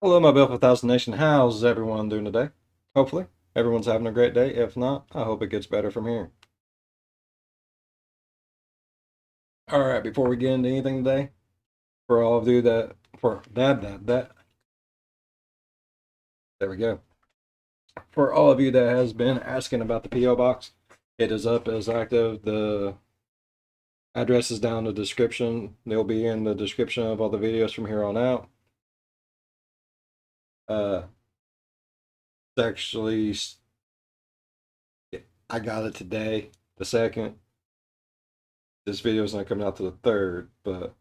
Hello, my Bill 1000 Nation. How's everyone doing today? Hopefully, everyone's having a great day. If not, I hope it gets better from here. All right, before we get into anything today, for all of you there we go. For all of you that has been asking about the P.O. box, it is up as active. The address is down in the description. They'll be in the description of all the videos from here on out. Uh, actually, I got it today, the second. This video is not coming out to the third, but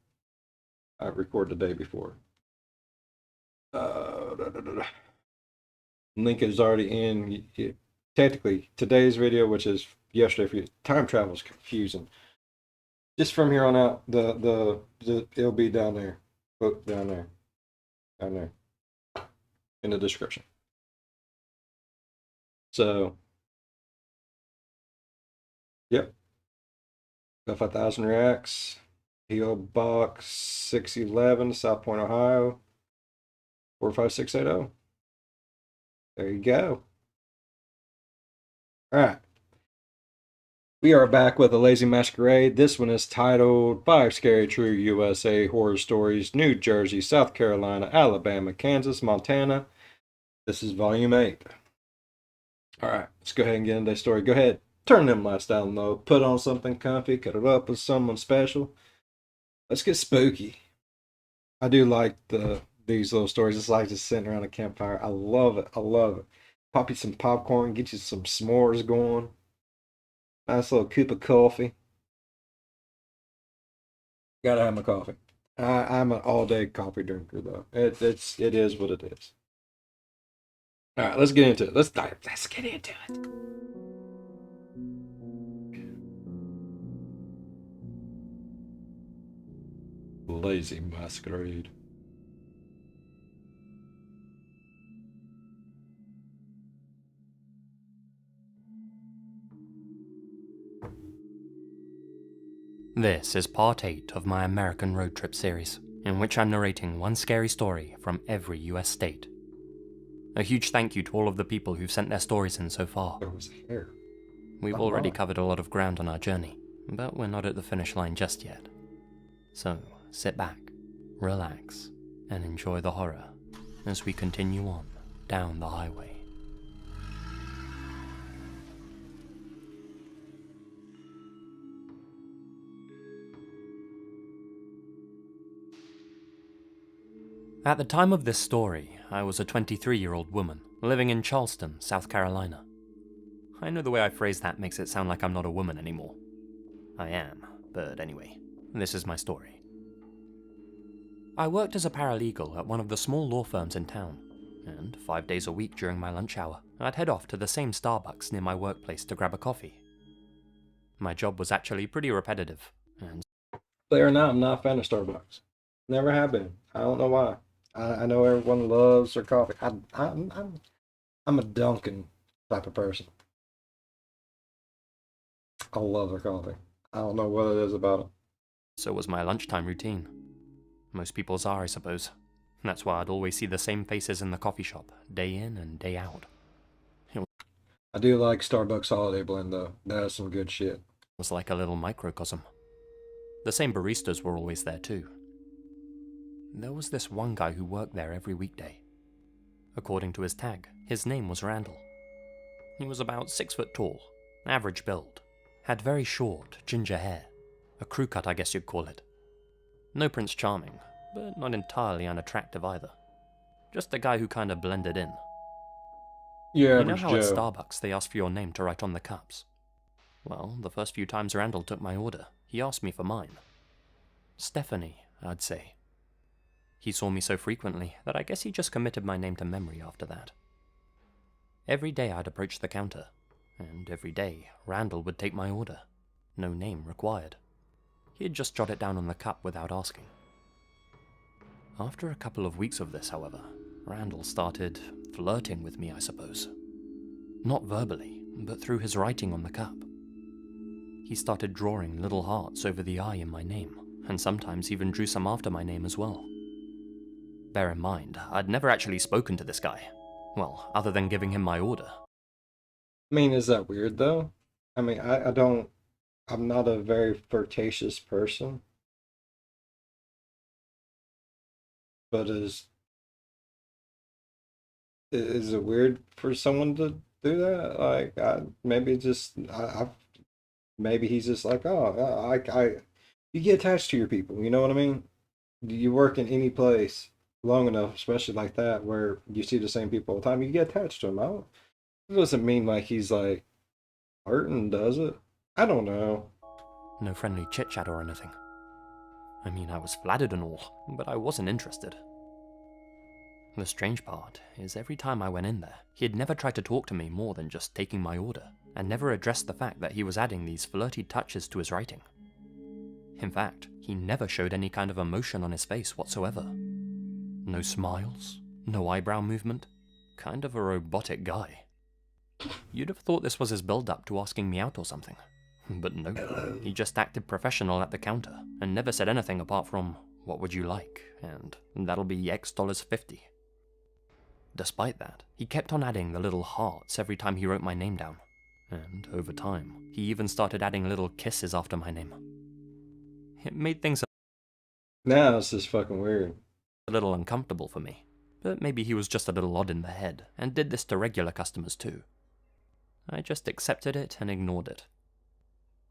I recorded the day before. Link is already in. Technically, today's video, which is yesterday for you, time travel is confusing. Just from here on out, it'll be down there, book down there, in the description. So, yep, got 5,000 reacts. PO Box 611, South Point, Ohio, 45680. There you go. All right. We are back with a Lazy Masquerade. This one is titled 5 Scary True USA Horror Stories, New Jersey, South Carolina, Alabama, Kansas, Montana. This is Volume 8. All right, let's go ahead and get into the story. Go ahead, turn them lights down low, put on something comfy, cut it up with someone special. Let's get spooky. I do like these little stories. It's like just sitting around a campfire. I love it. I love it. Pop you some popcorn, get you some s'mores going. Nice little cup of coffee. Gotta have my coffee. I'm an all-day coffee drinker, though. It is what it is. All right, let's get into it. Let's get into it. Lazy Masquerade. This is part 8 of my American road trip series, in which I'm narrating one scary story from every US state. A huge thank you to all of the people who've sent their stories in so far. There was hair. We've already covered a lot of ground on our journey, but we're not at the finish line just yet. So sit back, relax, and enjoy the horror as we continue on down the highway. At the time of this story, I was a 23-year-old woman living in Charleston, South Carolina. I know the way I phrase that makes it sound like I'm not a woman anymore. I am, but anyway, this is my story. I worked as a paralegal at one of the small law firms in town, and 5 days a week during my lunch hour, I'd head off to the same Starbucks near my workplace to grab a coffee. My job was actually pretty repetitive, and Believe it or not, I'm not a fan of Starbucks. Never have been. I don't know why. I know everyone loves their coffee. I'm a Dunkin' type of person. I love their coffee. I don't know what it is about it. so was my lunchtime routine. Most people's are, I suppose. That's why I'd always see the same faces in the coffee shop, day in and day out. I do like Starbucks Holiday Blend though. That is some good shit. It was like a little microcosm. The same baristas were always there too. There was this one guy who worked there every weekday. According to his tag, his name was Randall. He was about 6 foot tall, average build, had very short, ginger hair, a crew cut I guess you'd call it. No Prince Charming, but not entirely unattractive either. Just a guy who kinda blended in. Yeah, You know average how at Joe. Starbucks they ask for your name to write on the cups? Well, the first few times Randall took my order, he asked me for mine. Stephanie, I'd say. He saw me so frequently that I guess he just committed my name to memory after that. Every day I'd approach the counter, and every day Randall would take my order. No name required. He'd just jot it down on the cup without asking. After a couple of weeks of this, however, Randall started flirting with me, I suppose. Not verbally, but through his writing on the cup. He started drawing little hearts over the I in my name, and sometimes even drew some after my name as well. Bear in mind, I'd never actually spoken to this guy. Well, other than giving him my order. I mean, is that weird though? I mean, I'm not a very flirtatious person, but is it weird for someone to do that? Like, maybe just, maybe he's just like, oh, you get attached to your people. You know what I mean? You work in any place long enough, especially like that, where you see the same people all the time, you get attached to them. It doesn't mean like he's like hurting, does it? I don't know. No friendly chit-chat or anything. I mean, I was flattered and all, but I wasn't interested. The strange part is every time I went in there, he had never tried to talk to me more than just taking my order, and never addressed the fact that he was adding these flirty touches to his writing. In fact, he never showed any kind of emotion on his face whatsoever. No smiles, no eyebrow movement, kind of a robotic guy. You'd have thought this was his build-up to asking me out or something. But no, he just acted professional at the counter, and never said anything apart from, "What would you like?" and "That'll be X dollars 50. Despite that, he kept on adding the little hearts every time he wrote my name down, and over time, he even started adding little kisses after my name. It made things Now it's just fucking weird. a little uncomfortable for me, but maybe he was just a little odd in the head, and did this to regular customers too. I just accepted it and ignored it.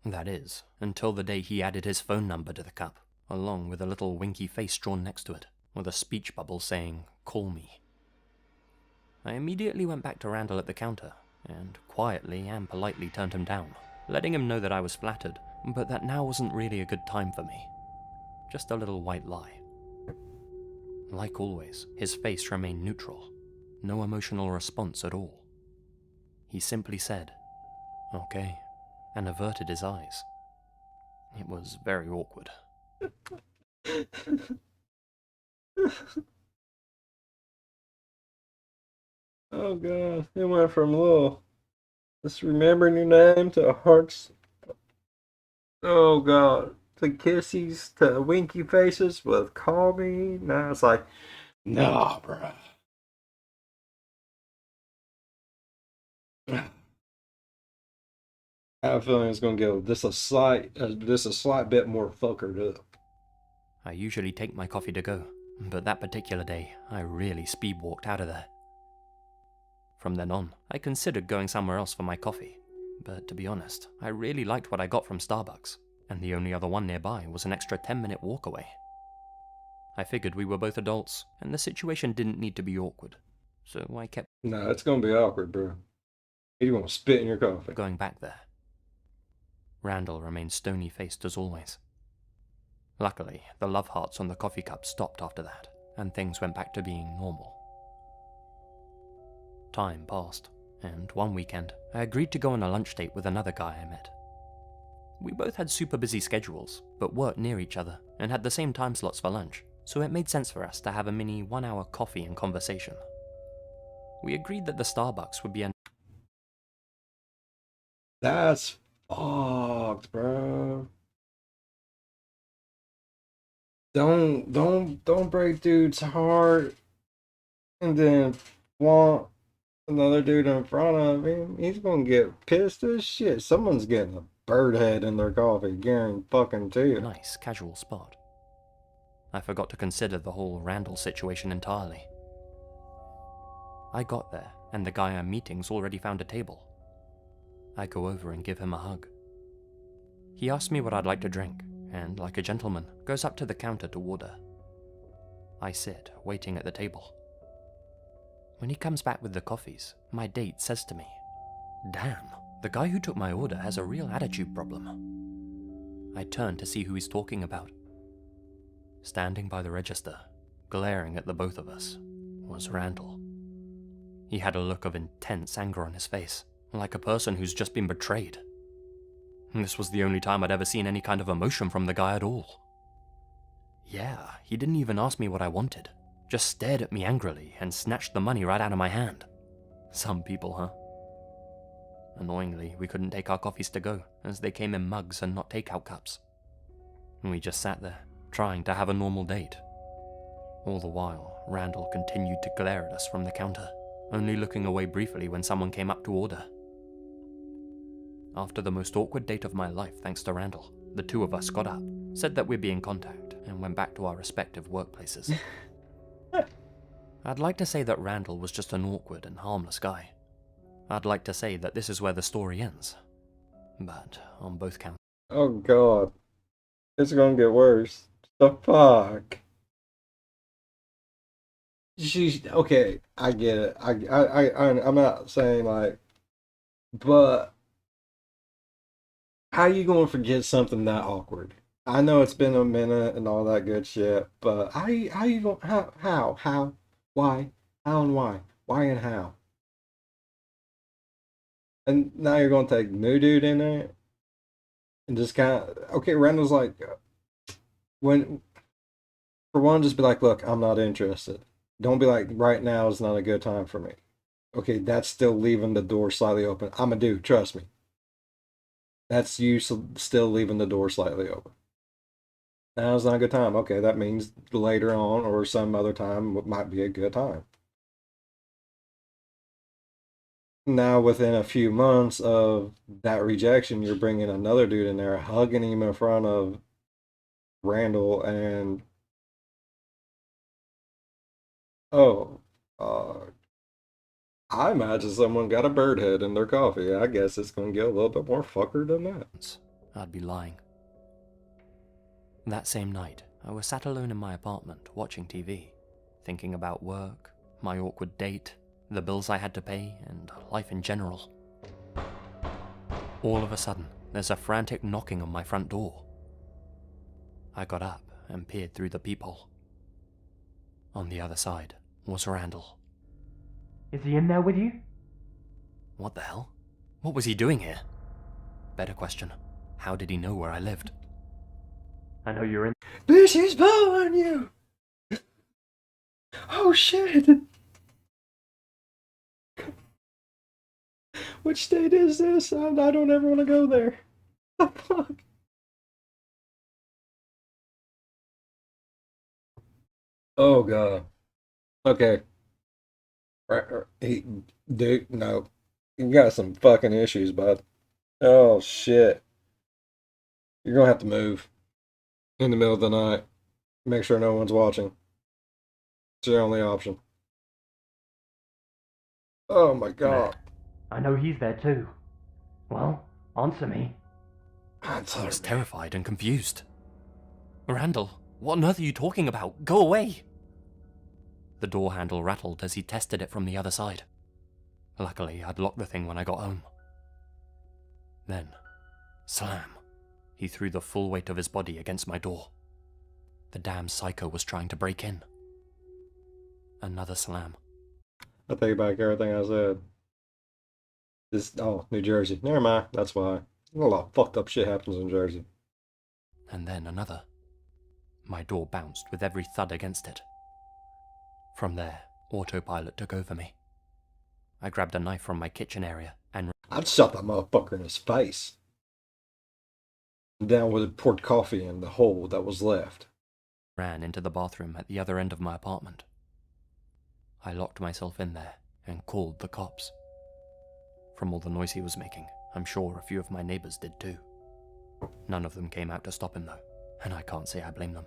That is, until the day he added his phone number to the cup, along with a little winky face drawn next to it, with a speech bubble saying, "Call me." I immediately went back to Randall at the counter, and quietly and politely turned him down, letting him know that I was flattered, but that now wasn't really a good time for me. Just a little white lie. Like always, his face remained neutral, no emotional response at all. He simply said, "Okay," and averted his eyes. It was very awkward. Oh god, it went from little just remembering your name to hearts. Oh god, to kissies to winky faces with call me. Now it's like, nah, bruh. I have a feeling it's gonna get just a slight bit more fuckered up. I usually take my coffee to go, but that particular day, I really speed-walked out of there. From then on, I considered going somewhere else for my coffee, but to be honest, I really liked what I got from Starbucks, and the only other one nearby was an extra 10-minute walk away. I figured we were both adults, and the situation didn't need to be awkward, so I kept Nah, it's gonna be awkward, bro. You gonna spit in your coffee. going back there. Randall remained stony-faced as always. Luckily, the love hearts on the coffee cup stopped after that, and things went back to being normal. Time passed, and one weekend, I agreed to go on a lunch date with another guy I met. We both had super busy schedules, but worked near each other, and had the same time slots for lunch, so it made sense for us to have a mini 1-hour coffee and conversation. We agreed that the Starbucks would be a That's fucked, bro. Don't break dude's heart and then want another dude in front of him. He's gonna get pissed as shit. Someone's getting a bird head in their coffee, guarantee it. nice, casual spot. I forgot to consider the whole Randall situation entirely. I got there, and the guy I'm meeting's already found a table. I go over and give him a hug. He asks me what I'd like to drink, and like a gentleman, goes up to the counter to order. I sit, waiting at the table. When he comes back with the coffees, my date says to me, "Damn, the guy who took my order has a real attitude problem." I turn to see who he's talking about. Standing by the register, glaring at the both of us, was Randall. He had a look of intense anger on his face, like a person who's just been betrayed. This was the only time I'd ever seen any kind of emotion from the guy at all. Yeah, he didn't even ask me what I wanted, just stared at me angrily and snatched the money right out of my hand. Some people, huh? Annoyingly, we couldn't take our coffees to go, as they came in mugs and not takeout cups. We just sat there, trying to have a normal date. All the while, Randall continued to glare at us from the counter, only looking away briefly when someone came up to order. After the most awkward date of my life thanks to Randall, the two of us got up, said that we'd be in contact, and went back to our respective workplaces. I'd like to say that Randall was just an awkward and harmless guy. I'd like to say that this is where the story ends. But on both counts. Oh god. It's gonna get worse. The fuck? She's okay, I get it. I'm not saying like, but how you gonna forget something that awkward? I know it's been a minute and all that good shit, but how you going how why how and why and how? And now you're gonna take new dude in there and just kind of okay. Randall's like when for one, just be like, look, I'm not interested. Don't be like right now is not a good time for me. Okay, that's still leaving the door slightly open. I'm a dude, trust me. That's you still leaving the door slightly open. Now's not a good time. Okay, that means later on or some other time might be a good time. Now, within a few months of that rejection, you're bringing another dude in there, hugging him in front of Randall, and oh, I imagine someone got a bird head in their coffee. I guess it's going to get a little bit more fucker than that. I'd be lying. That same night, I was sat alone in my apartment watching TV, thinking about work, my awkward date, the bills I had to pay, and life in general. All of a sudden, there's a frantic knocking on my front door. I got up and peered through the peephole. On the other side was Randall. Is he in there with you? What the hell? What was he doing here? Better question, how did he know where I lived? I know you're in. Bitch, he's following you! Oh shit! Which state is this? I don't ever want to go there. The fuck? Oh god. Okay. He, dude, no. You got some fucking issues, bud. Oh shit. You're gonna have to move in the middle of the night. Make sure no one's watching. It's your only option. Oh my god. I know he's there too. Well, answer me. I was terrified and confused. Randall, what on earth are you talking about? Go away! The door handle rattled as he tested it from the other side. Luckily, I'd locked the thing when I got home. Then, slam, he threw the full weight of his body against my door. The damn psycho was trying to break in. Another slam. I take back everything I said. New Jersey. Never mind. That's why. A lot of fucked up shit happens in Jersey. And then another. My door bounced with every thud against it. From there, autopilot took over me. I grabbed a knife from my kitchen area and I'd shot that motherfucker in his face. Down with poured coffee in the hole that was left. ran into the bathroom at the other end of my apartment. I locked myself in there and called the cops. From all the noise he was making, I'm sure a few of my neighbors did too. None of them came out to stop him though, and I can't say I blame them.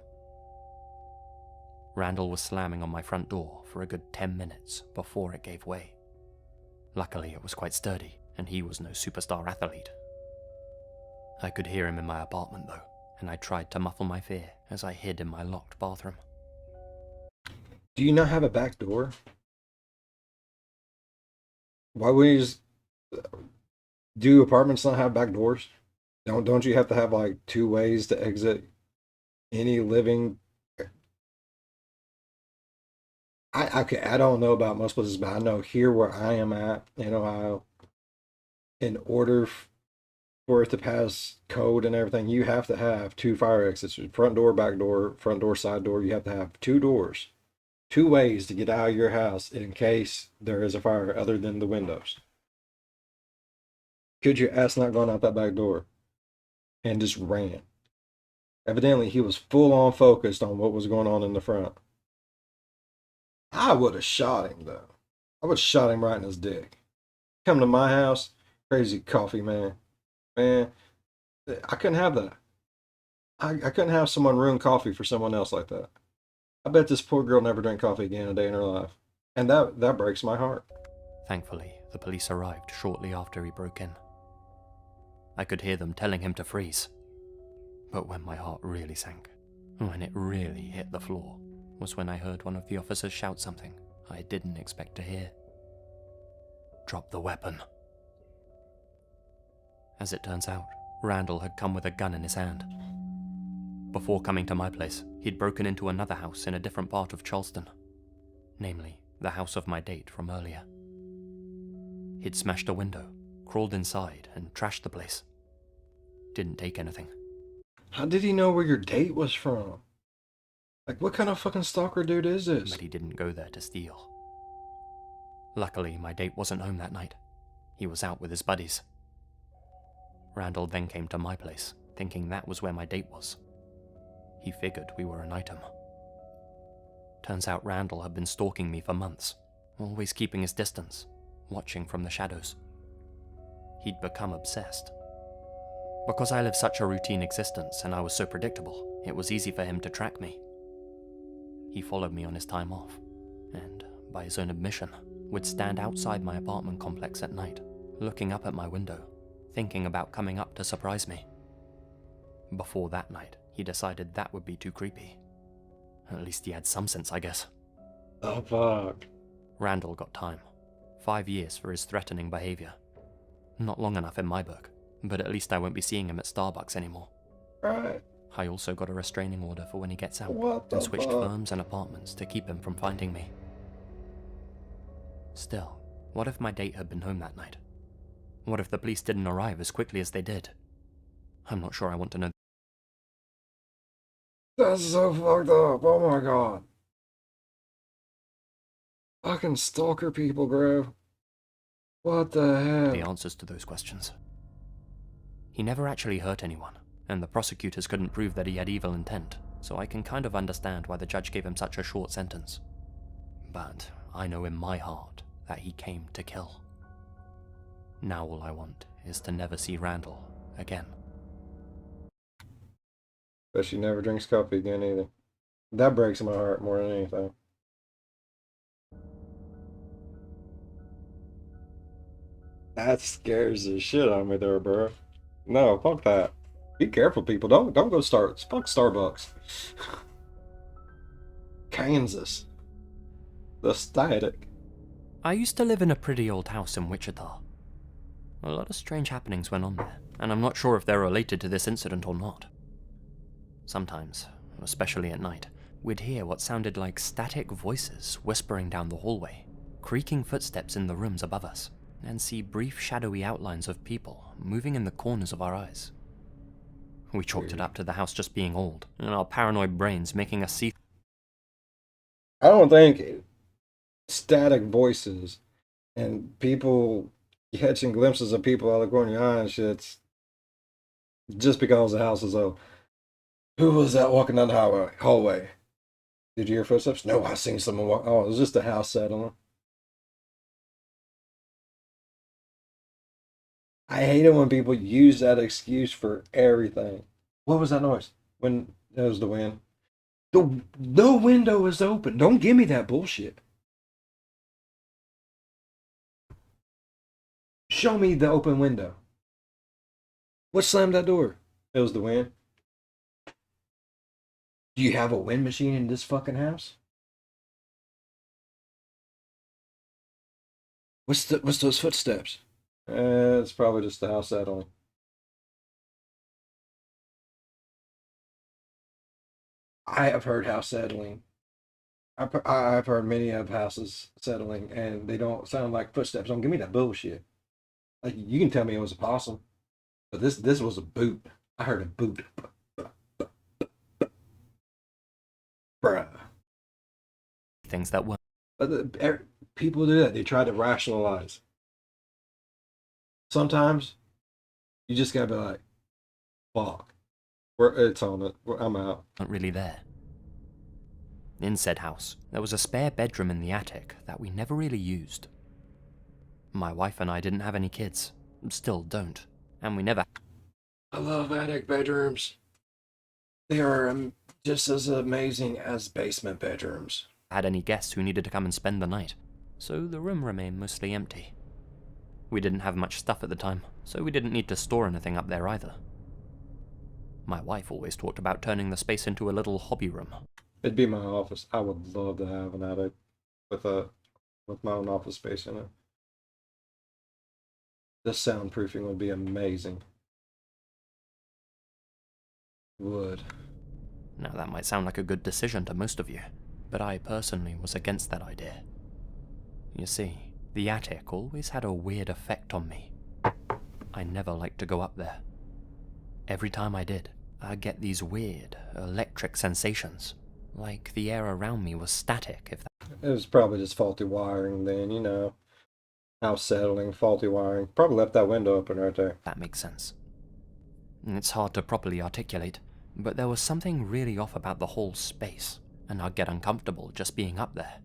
Randall was slamming on my front door for a good 10 minutes before it gave way. Luckily, it was quite sturdy, and he was no superstar athlete. I could hear him in my apartment though, and I tried to muffle my fear as I hid in my locked bathroom. Do you not have a back door? Why would you just... Do apartments not have back doors? Don't you have to have like two ways to exit any living... I don't know about most places, but I know here where I am at in Ohio, in order for it to pass code and everything, you have to have two fire exits. Front door, back door, front door, side door. You have to have two doors. Two ways to get out of your house in case there is a fire other than the windows. Could your ass not gone out that back door and just ran? Evidently, he was full on focused on what was going on in the front. I would have shot him, though. I would have shot him right in his dick. Come to my house, crazy coffee man. Man, I couldn't have that. I couldn't have someone ruin coffee for someone else like that. I bet this poor girl never drank coffee again a day in her life. And that breaks my heart. Thankfully, the police arrived shortly after he broke in. I could hear them telling him to freeze. But when my heart really sank, when it really hit the floor, was when I heard one of the officers shout something I didn't expect to hear. "Drop the weapon." As it turns out, Randall had come with a gun in his hand. Before coming to my place, he'd broken into another house in a different part of Charleston, namely, the house of my date from earlier. He'd smashed a window, crawled inside, and trashed the place. Didn't take anything. How did he know where your date was from? Like, what kind of fucking stalker dude is this? But he didn't go there to steal. Luckily, my date wasn't home that night. He was out with his buddies. Randall then came to my place, thinking that was where my date was. He figured we were an item. Turns out Randall had been stalking me for months, always keeping his distance, watching from the shadows. He'd become obsessed. Because I lived such a routine existence and I was so predictable, it was easy for him to track me. He followed me on his time off, and, by his own admission, would stand outside my apartment complex at night, looking up at my window, thinking about coming up to surprise me. Before that night, he decided that would be too creepy. At least he had some sense, I guess. Oh, fuck. Randall got time. 5 years for his threatening behavior. Not long enough in my book, but at least I won't be seeing him at Starbucks anymore. Right. I also got a restraining order for when he gets out, What the and switched fuck? firms and apartments to keep him from finding me. Still, what if my date had been home that night? What if the police didn't arrive as quickly as they did? I'm not sure I want to know. That's so fucked up. Oh my god. Fucking stalker people, bro. What the The hell? answers to those questions. He never actually hurt anyone, and the prosecutors couldn't prove that he had evil intent, so I can kind of understand why the judge gave him such a short sentence. But I know in my heart that he came to kill. Now all I want is to never see Randall again. But she never drinks coffee again either. That breaks my heart more than anything. That scares the shit out of me there, bro. No, fuck that. Be careful, people. Don't go fuck Starbucks. Kansas. The static. I used to live in a pretty old house in Wichita. A lot of strange happenings went on there, and I'm not sure if they're related to this incident or not. Sometimes, especially at night, we'd hear what sounded like static voices whispering down the hallway, creaking footsteps in the rooms above us, and see brief shadowy outlines of people moving in the corners of our eyes. We chalked it up to the house just being old, and our paranoid brains making us see. I don't think static voices and people catching glimpses of people out of the corner of your eye and shit's just because the house is old. Who was that walking down the hallway? Did you hear footsteps? No, I seen someone walk. Oh, it was just the house settling. I hate it when people use that excuse for everything. What was that noise? When it was the wind. The window is open. Don't give me that bullshit. Show me the open window. What slammed that door? It was the wind. Do you have a wind machine in this fucking house? What's those footsteps? It's probably just the house settling. I have heard house settling. I've heard many of houses settling, and they don't sound like footsteps. Don't give me that bullshit. Like, you can tell me it was a possum, but this was a boot. I heard a boot. Bruh. Things that were. But people do that. They try to rationalize. Sometimes you just gotta be like, "Fuck, it's on it. I'm out." Not really there. In said house, there was a spare bedroom in the attic that we never really used. My wife and I didn't have any kids, still don't, and we never I love attic bedrooms. They are just as amazing as basement bedrooms. had any guests who needed to come and spend the night, so the room remained mostly empty. We didn't have much stuff at the time, so we didn't need to store anything up there either. My wife always talked about turning the space into a little hobby room. It'd be my office. I would love to have an attic with my own office space in it. The soundproofing would be amazing. Would. Now that might sound like a good decision to most of you, but I personally was against that idea. You see, the attic always had a weird effect on me. I never liked to go up there. Every time I did, I'd get these weird, electric sensations, like the air around me was static, if It was probably just faulty wiring then, you know. House settling, faulty wiring. Probably left that window open right there. that makes sense. It's hard to properly articulate, but there was something really off about the whole space, and I'd get uncomfortable just being up there.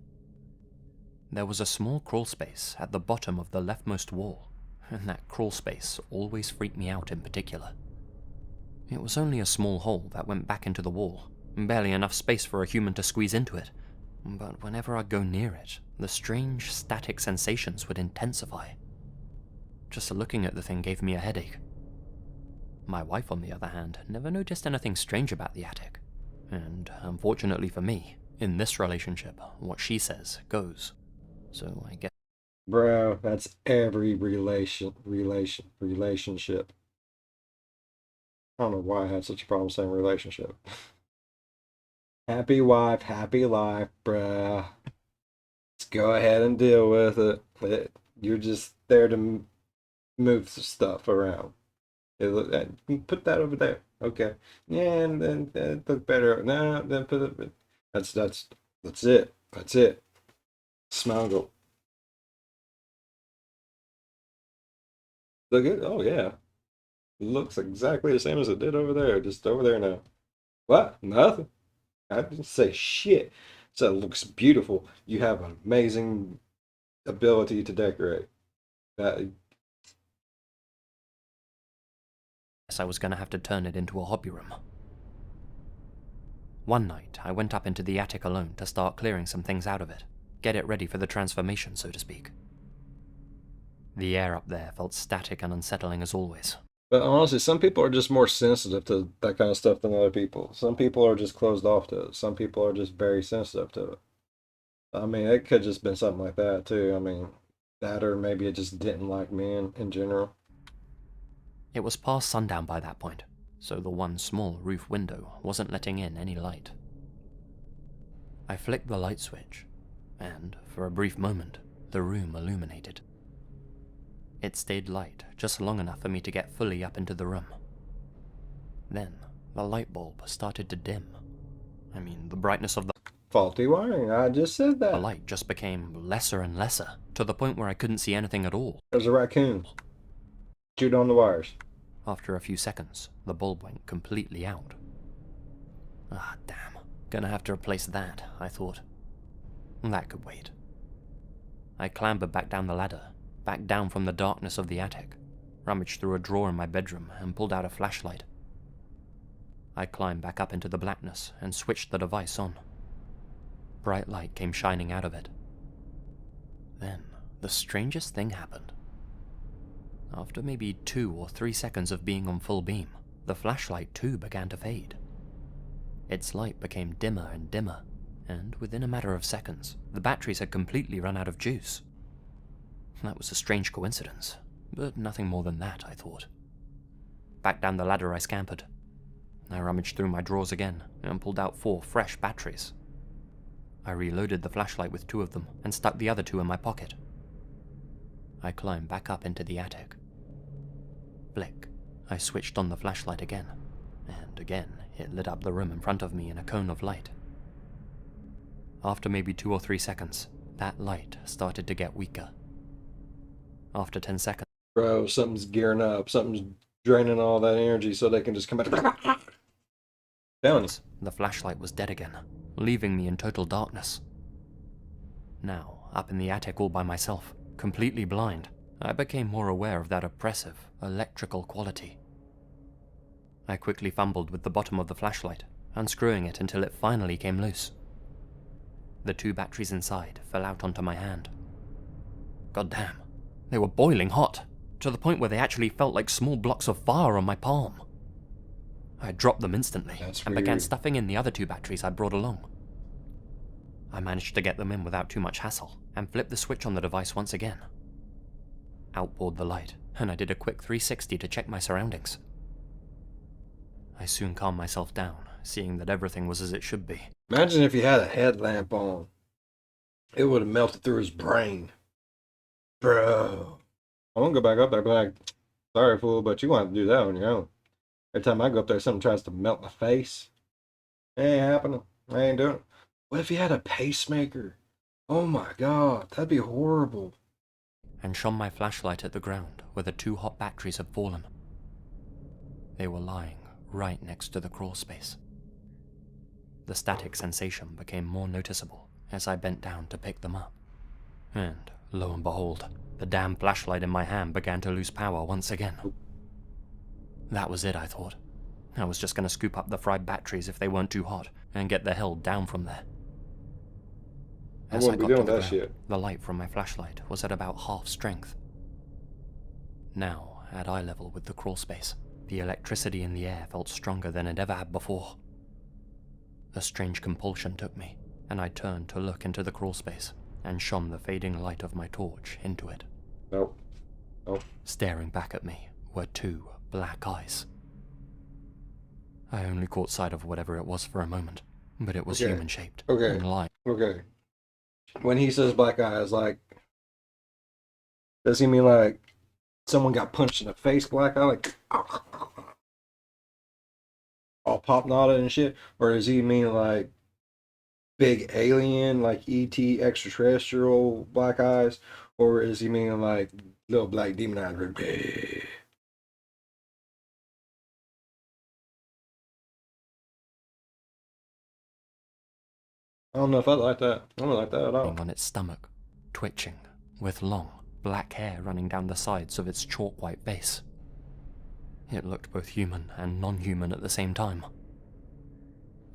There was a small crawl space at the bottom of the leftmost wall, and that crawl space always freaked me out in particular. It was only a small hole that went back into the wall, barely enough space for a human to squeeze into it, but whenever I'd go near it, the strange static sensations would intensify. Just looking at the thing gave me a headache. My wife, on the other hand, never noticed anything strange about the attic, and unfortunately for me, in this relationship, what she says goes. So I guess Bro, that's every relationship. I don't know why I had such a problem saying relationship. Happy wife, happy life, bruh. Let's go ahead and deal with it. You're just there to move stuff around. Put that over there. Okay. Yeah, and then look better. No, then put it. That's it. That's it. Smuggle. Look at. Oh yeah. Looks exactly the same as it did over there. Just over there now. What? Nothing. I didn't say shit. So it looks beautiful. You have an amazing ability to decorate. That I was going to have to turn it into a hobby room. One night, I went up into the attic alone to start clearing some things out of it, get it ready for the transformation, so to speak. The air up there felt static and unsettling as always. But honestly, some people are just more sensitive to that kind of stuff than other people. Some people are just closed off to it. Some people are just very sensitive to it. I mean, it could just been something like that too. I mean, that or maybe it just didn't like men in general. It was past sundown by that point, so the one small roof window wasn't letting in any light. I flicked the light switch, and, for a brief moment, the room illuminated. It stayed light just long enough for me to get fully up into the room. Then, the light bulb started to dim. I mean, the brightness of the Faulty wiring. I just said that. light just became lesser and lesser, to the point where I couldn't see anything at all. There's a raccoon. Shoot on the wires. After a few seconds, the bulb went completely out. Ah, damn. Gonna have to replace that, I thought. That could wait. I clambered back down the ladder, back down from the darkness of the attic, rummaged through a drawer in my bedroom, and pulled out a flashlight. I climbed back up into the blackness and switched the device on. Bright light came shining out of it. Then, the strangest thing happened. After maybe 2 or 3 seconds of being on full beam, the flashlight too began to fade. Its light became dimmer and dimmer, and within a matter of seconds, the batteries had completely run out of juice. That was a strange coincidence, but nothing more than that, I thought. Back down the ladder I scampered. I rummaged through my drawers again and pulled out 4 fresh batteries. I reloaded the flashlight with 2 of them and stuck the other 2 in my pocket. I climbed back up into the attic. Flick, I switched on the flashlight again, and again it lit up the room in front of me in a cone of light. After maybe 2 or 3 seconds, that light started to get weaker. After 10 seconds, Bro, something's gearing up. Something's draining all that energy so they can just come back. Telling you. the flashlight was dead again, leaving me in total darkness. Now, up in the attic all by myself, completely blind, I became more aware of that oppressive, electrical quality. I quickly fumbled with the bottom of the flashlight, unscrewing it until it finally came loose. The 2 batteries inside fell out onto my hand. Goddamn, they were boiling hot, to the point where they actually felt like small blocks of fire on my palm. I dropped them instantly and began weird. stuffing in the other 2 batteries I'd brought along. I managed to get them in without too much hassle and flipped the switch on the device once again. Out poured the light, and I did a quick 360 to check my surroundings. I soon calmed myself down, seeing that everything was as it should be. Imagine if he had a headlamp on. It would have melted through his brain. Bro. I won't go back up there and be like, sorry, fool, but you want to do that on your own. Every time I go up there, something tries to melt my face. It ain't happening. I ain't doing it. What if he had a pacemaker? Oh my God, that'd be horrible. And shone my flashlight at the ground where the 2 hot batteries had fallen. They were lying right next to the crawl space. The static sensation became more noticeable as I bent down to pick them up. And, lo and behold, the damn flashlight in my hand began to lose power once again. That was it, I thought. I was just going to scoop up the fried batteries if they weren't too hot and get the hell down from there. As I got to the ground, the light from my flashlight was at about half strength. Now, at eye level with the crawl space, the electricity in the air felt stronger than it ever had before. A strange compulsion took me, and I turned to look into the crawl space and shone the fading light of my torch into it. Nope. Staring back at me were 2 black eyes. I only caught sight of whatever it was for a moment, but it was human-shaped and lying. Okay. When he says black eyes, like, does he mean like someone got punched in the face, black eye, like all pop knotted and shit? Or does he mean like big alien, like E.T. extraterrestrial black eyes? Or is he meaning like little black demon eyes? I don't know if I like that. I don't like that at all. On its stomach, twitching, with long, black hair running down the sides of its chalk-white face. It looked both human and non-human at the same time.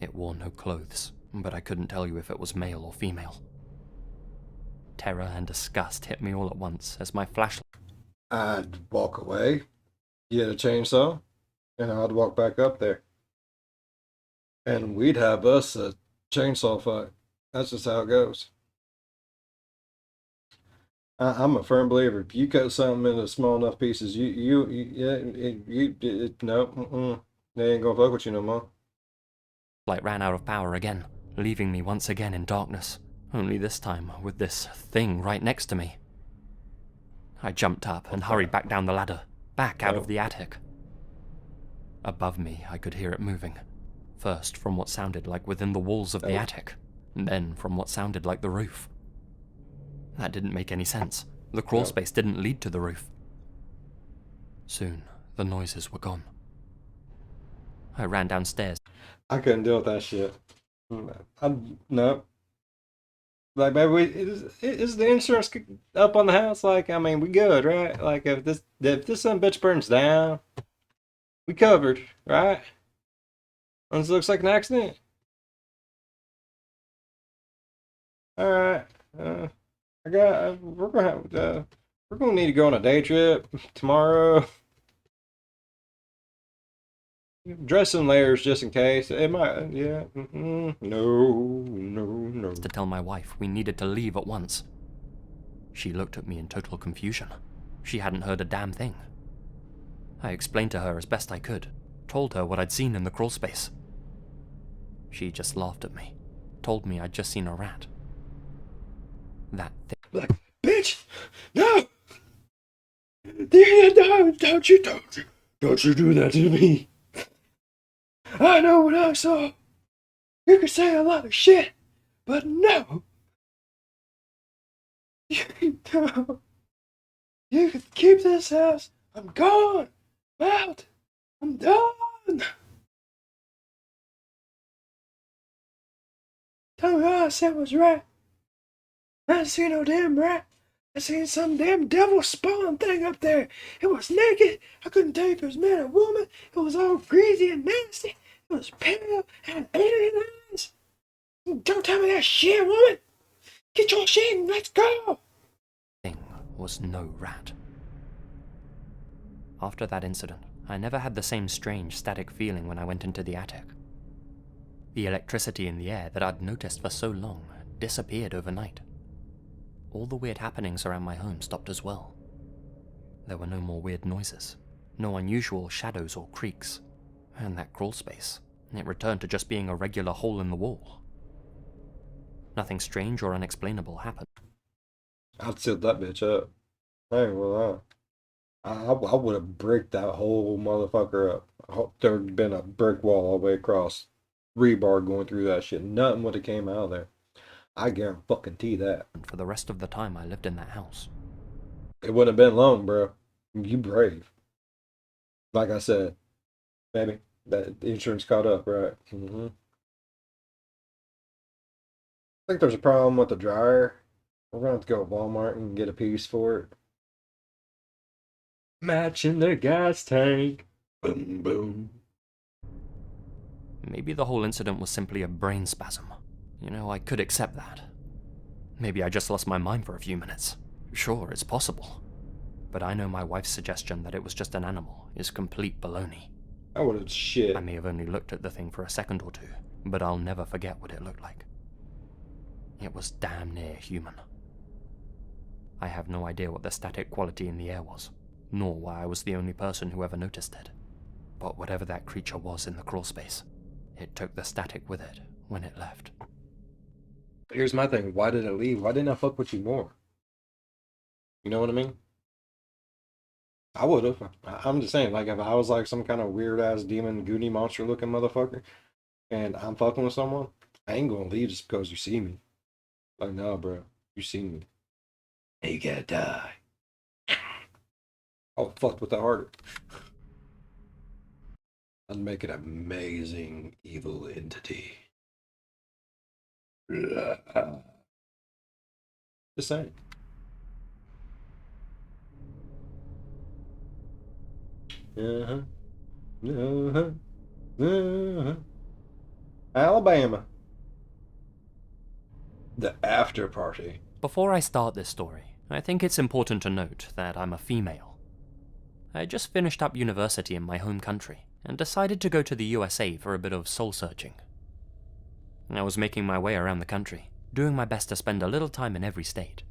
It wore no clothes, but I couldn't tell you if it was male or female. Terror and disgust hit me all at once as my flashlight... I'd walk away, get a chainsaw, and I'd walk back up there. And we'd have us a chainsaw fight. That's just how it goes. I'm a firm believer. If you cut something into small enough pieces, no, they ain't gonna fuck with you no more. Light ran out of power again, leaving me once again in darkness, only this time with this thing right next to me. I jumped up and hurried back down the ladder, back out of the attic. Above me, I could hear it moving, first from what sounded like within the walls of the attic, then from what sounded like the roof. That didn't make any sense. The crawl space didn't lead to the roof. Soon, the noises were gone. I ran downstairs. I couldn't deal with that shit. No. Like, baby, is the insurance up on the house? Like, I mean, we good, right? Like, if this son bitch burns down, we covered, right? This looks like an accident. All right. We're gonna need to go on a day trip tomorrow. Dress in layers just in case. It might, yeah. No. To tell my wife we needed to leave at once. She looked at me in total confusion. She hadn't heard a damn thing. I explained to her as best I could, told her what I'd seen in the crawl space. She just laughed at me, told me I'd just seen a rat. That thing. Like, bitch, no! No, don't you do that to me. I know what I saw. You can say a lot of shit, but no. No. You can keep this house. I'm gone. I'm out. I'm done. said was right. I didn't see no damn rat. I seen some damn devil spawn thing up there. It was naked. I couldn't tell you if it was man or woman. It was all greasy and nasty. It was pale and had alien eyes. Don't tell me that shit, woman. Get your shit and let's go. Thing was no rat. After that incident, I never had the same strange static feeling when I went into the attic. The electricity in the air that I'd noticed for so long disappeared overnight. All the weird happenings around my home stopped as well. There were no more weird noises, no unusual shadows or creaks, and that crawl space, it returned to just being a regular hole in the wall. Nothing strange or unexplainable happened. I'd sealed that bitch up. I ain't gonna lie. I would have bricked that whole motherfucker up. There'd been a brick wall all the way across. Rebar going through that shit. Nothing would have came out of there. I guarantee that. For the rest of the time I lived in that house. It wouldn't have been long, bro. You brave. Like I said, baby, that insurance caught up, right? I think there's a problem with the dryer. We're gonna have to go to Walmart and get a piece for it. Matching the gas tank. Boom, boom. Maybe the whole incident was simply a brain spasm. You know, I could accept that. Maybe I just lost my mind for a few minutes. Sure, it's possible. But I know my wife's suggestion that it was just an animal is complete baloney. I would have shit. I may have only looked at the thing for a second or two, but I'll never forget what it looked like. It was damn near human. I have no idea what the static quality in the air was, nor why I was the only person who ever noticed it. But whatever that creature was in the crawl space, it took the static with it when it left. Here's my thing. Why did it leave? Why didn't I fuck with you more? You know what I mean? I would have. I'm just saying, like, if I was like some kind of weird ass demon goony monster looking motherfucker and I'm fucking with someone, I ain't gonna leave just because you see me. Like, no, bro. You see me. And you gotta die. Oh, fucked with the heart. I'd make an amazing evil entity. Just saying. Alabama. The after party. Before I start this story, I think it's important to note that I'm a female. I just finished up university in my home country and decided to go to the USA for a bit of soul searching. I was making my way around the country, doing my best to spend a little time in every state.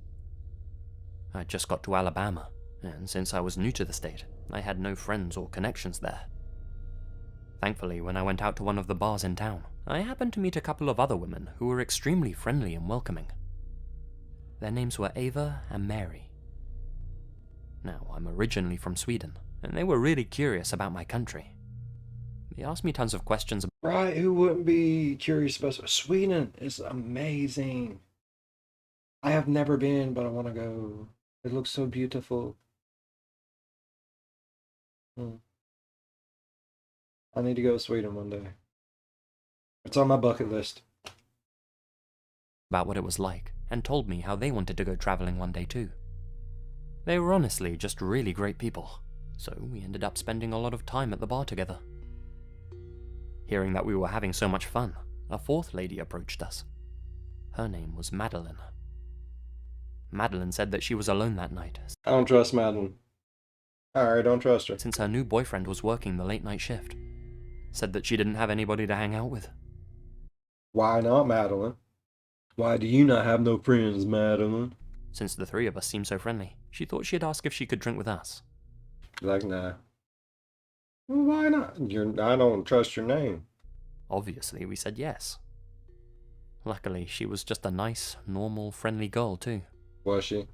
I just got to Alabama, and since I was new to the state, I had no friends or connections there. Thankfully, when I went out to one of the bars in town, I happened to meet a couple of other women who were extremely friendly and welcoming. Their names were Ava and Mary. Now, I'm originally from Sweden, and they were really curious about my country. They asked me tons of questions. Right, who wouldn't be curious about Sweden? Is amazing. I have never been, but I want to go. It looks so beautiful. I need to go to Sweden one day. It's on my bucket list. About what it was like, and told me how they wanted to go traveling one day too. They were honestly just really great people, so we ended up spending a lot of time at the bar together. Hearing that we were having so much fun, a fourth lady approached us. Her name was Madeline. Madeline said that she was alone that night. I don't trust Madeline. I don't trust her. Since her new boyfriend was working the late night shift. Said that she didn't have anybody to hang out with. Why not, Madeline? Why do you not have no friends, Madeline? Since the three of us seemed so friendly, she thought she'd ask if she could drink with us. Like, nah. Why not? I don't trust your name. Obviously, we said yes. Luckily, she was just a nice, normal, friendly girl too. Was she?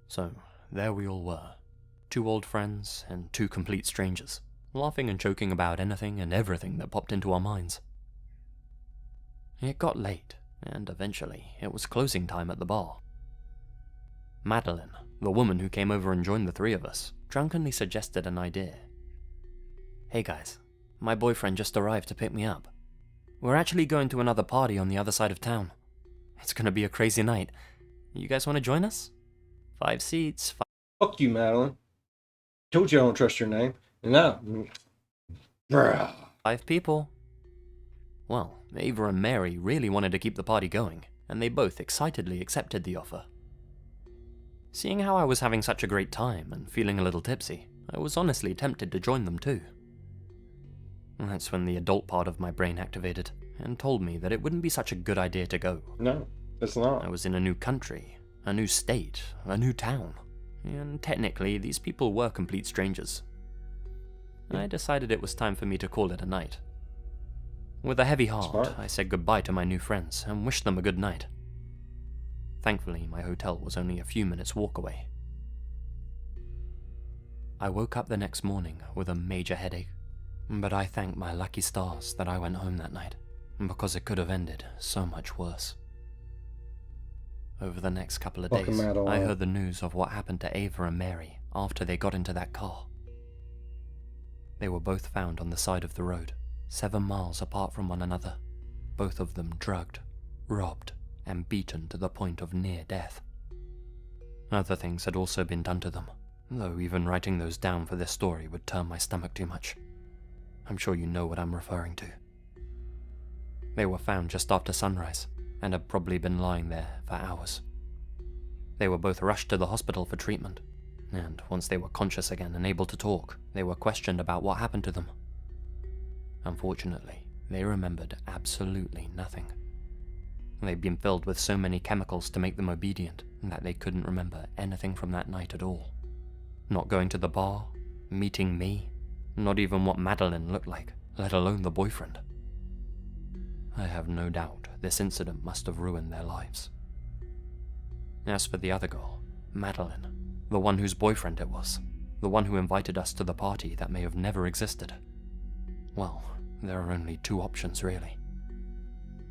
So, there we all were. Two old friends and two complete strangers, laughing and joking about anything and everything that popped into our minds. It got late, and eventually it was closing time at the bar. Madeline, the woman who came over and joined the three of us, drunkenly suggested an idea. Hey guys, my boyfriend just arrived to pick me up. We're actually going to another party on the other side of town. It's gonna be a crazy night. You guys want to join us? 5 seats, Fuck you, Madeline. Told you I don't trust your name. And now, bruh. 5 people. Well, Ava and Mary really wanted to keep the party going, and they both excitedly accepted the offer. Seeing how I was having such a great time and feeling a little tipsy, I was honestly tempted to join them too. That's when the adult part of my brain activated and told me that it wouldn't be such a good idea to go. No, it's not. I was in a new country, a new state, a new town, and technically these people were complete strangers. I decided it was time for me to call it a night. With a heavy heart, Smart. I said goodbye to my new friends and wished them a good night. Thankfully, my hotel was only a few minutes' walk away. I woke up the next morning with a major headache, but I thank my lucky stars that I went home that night, because it could have ended so much worse. Over the next couple of days, I heard the news of what happened to Ava and Mary after they got into that car. They were both found on the side of the road, 7 miles apart from one another, both of them drugged, robbed, and beaten to the point of near death. Other things had also been done to them, though even writing those down for this story would turn my stomach too much. I'm sure you know what I'm referring to. They were found just after sunrise, and had probably been lying there for hours. They were both rushed to the hospital for treatment, and once they were conscious again and able to talk, they were questioned about what happened to them. Unfortunately, they remembered absolutely nothing. They'd been filled with so many chemicals to make them obedient that they couldn't remember anything from that night at all. Not going to the bar, meeting me, not even what Madeline looked like, let alone the boyfriend. I have no doubt this incident must have ruined their lives. As for the other girl, Madeline, the one whose boyfriend it was, the one who invited us to the party that may have never existed, well, there are only 2 options really.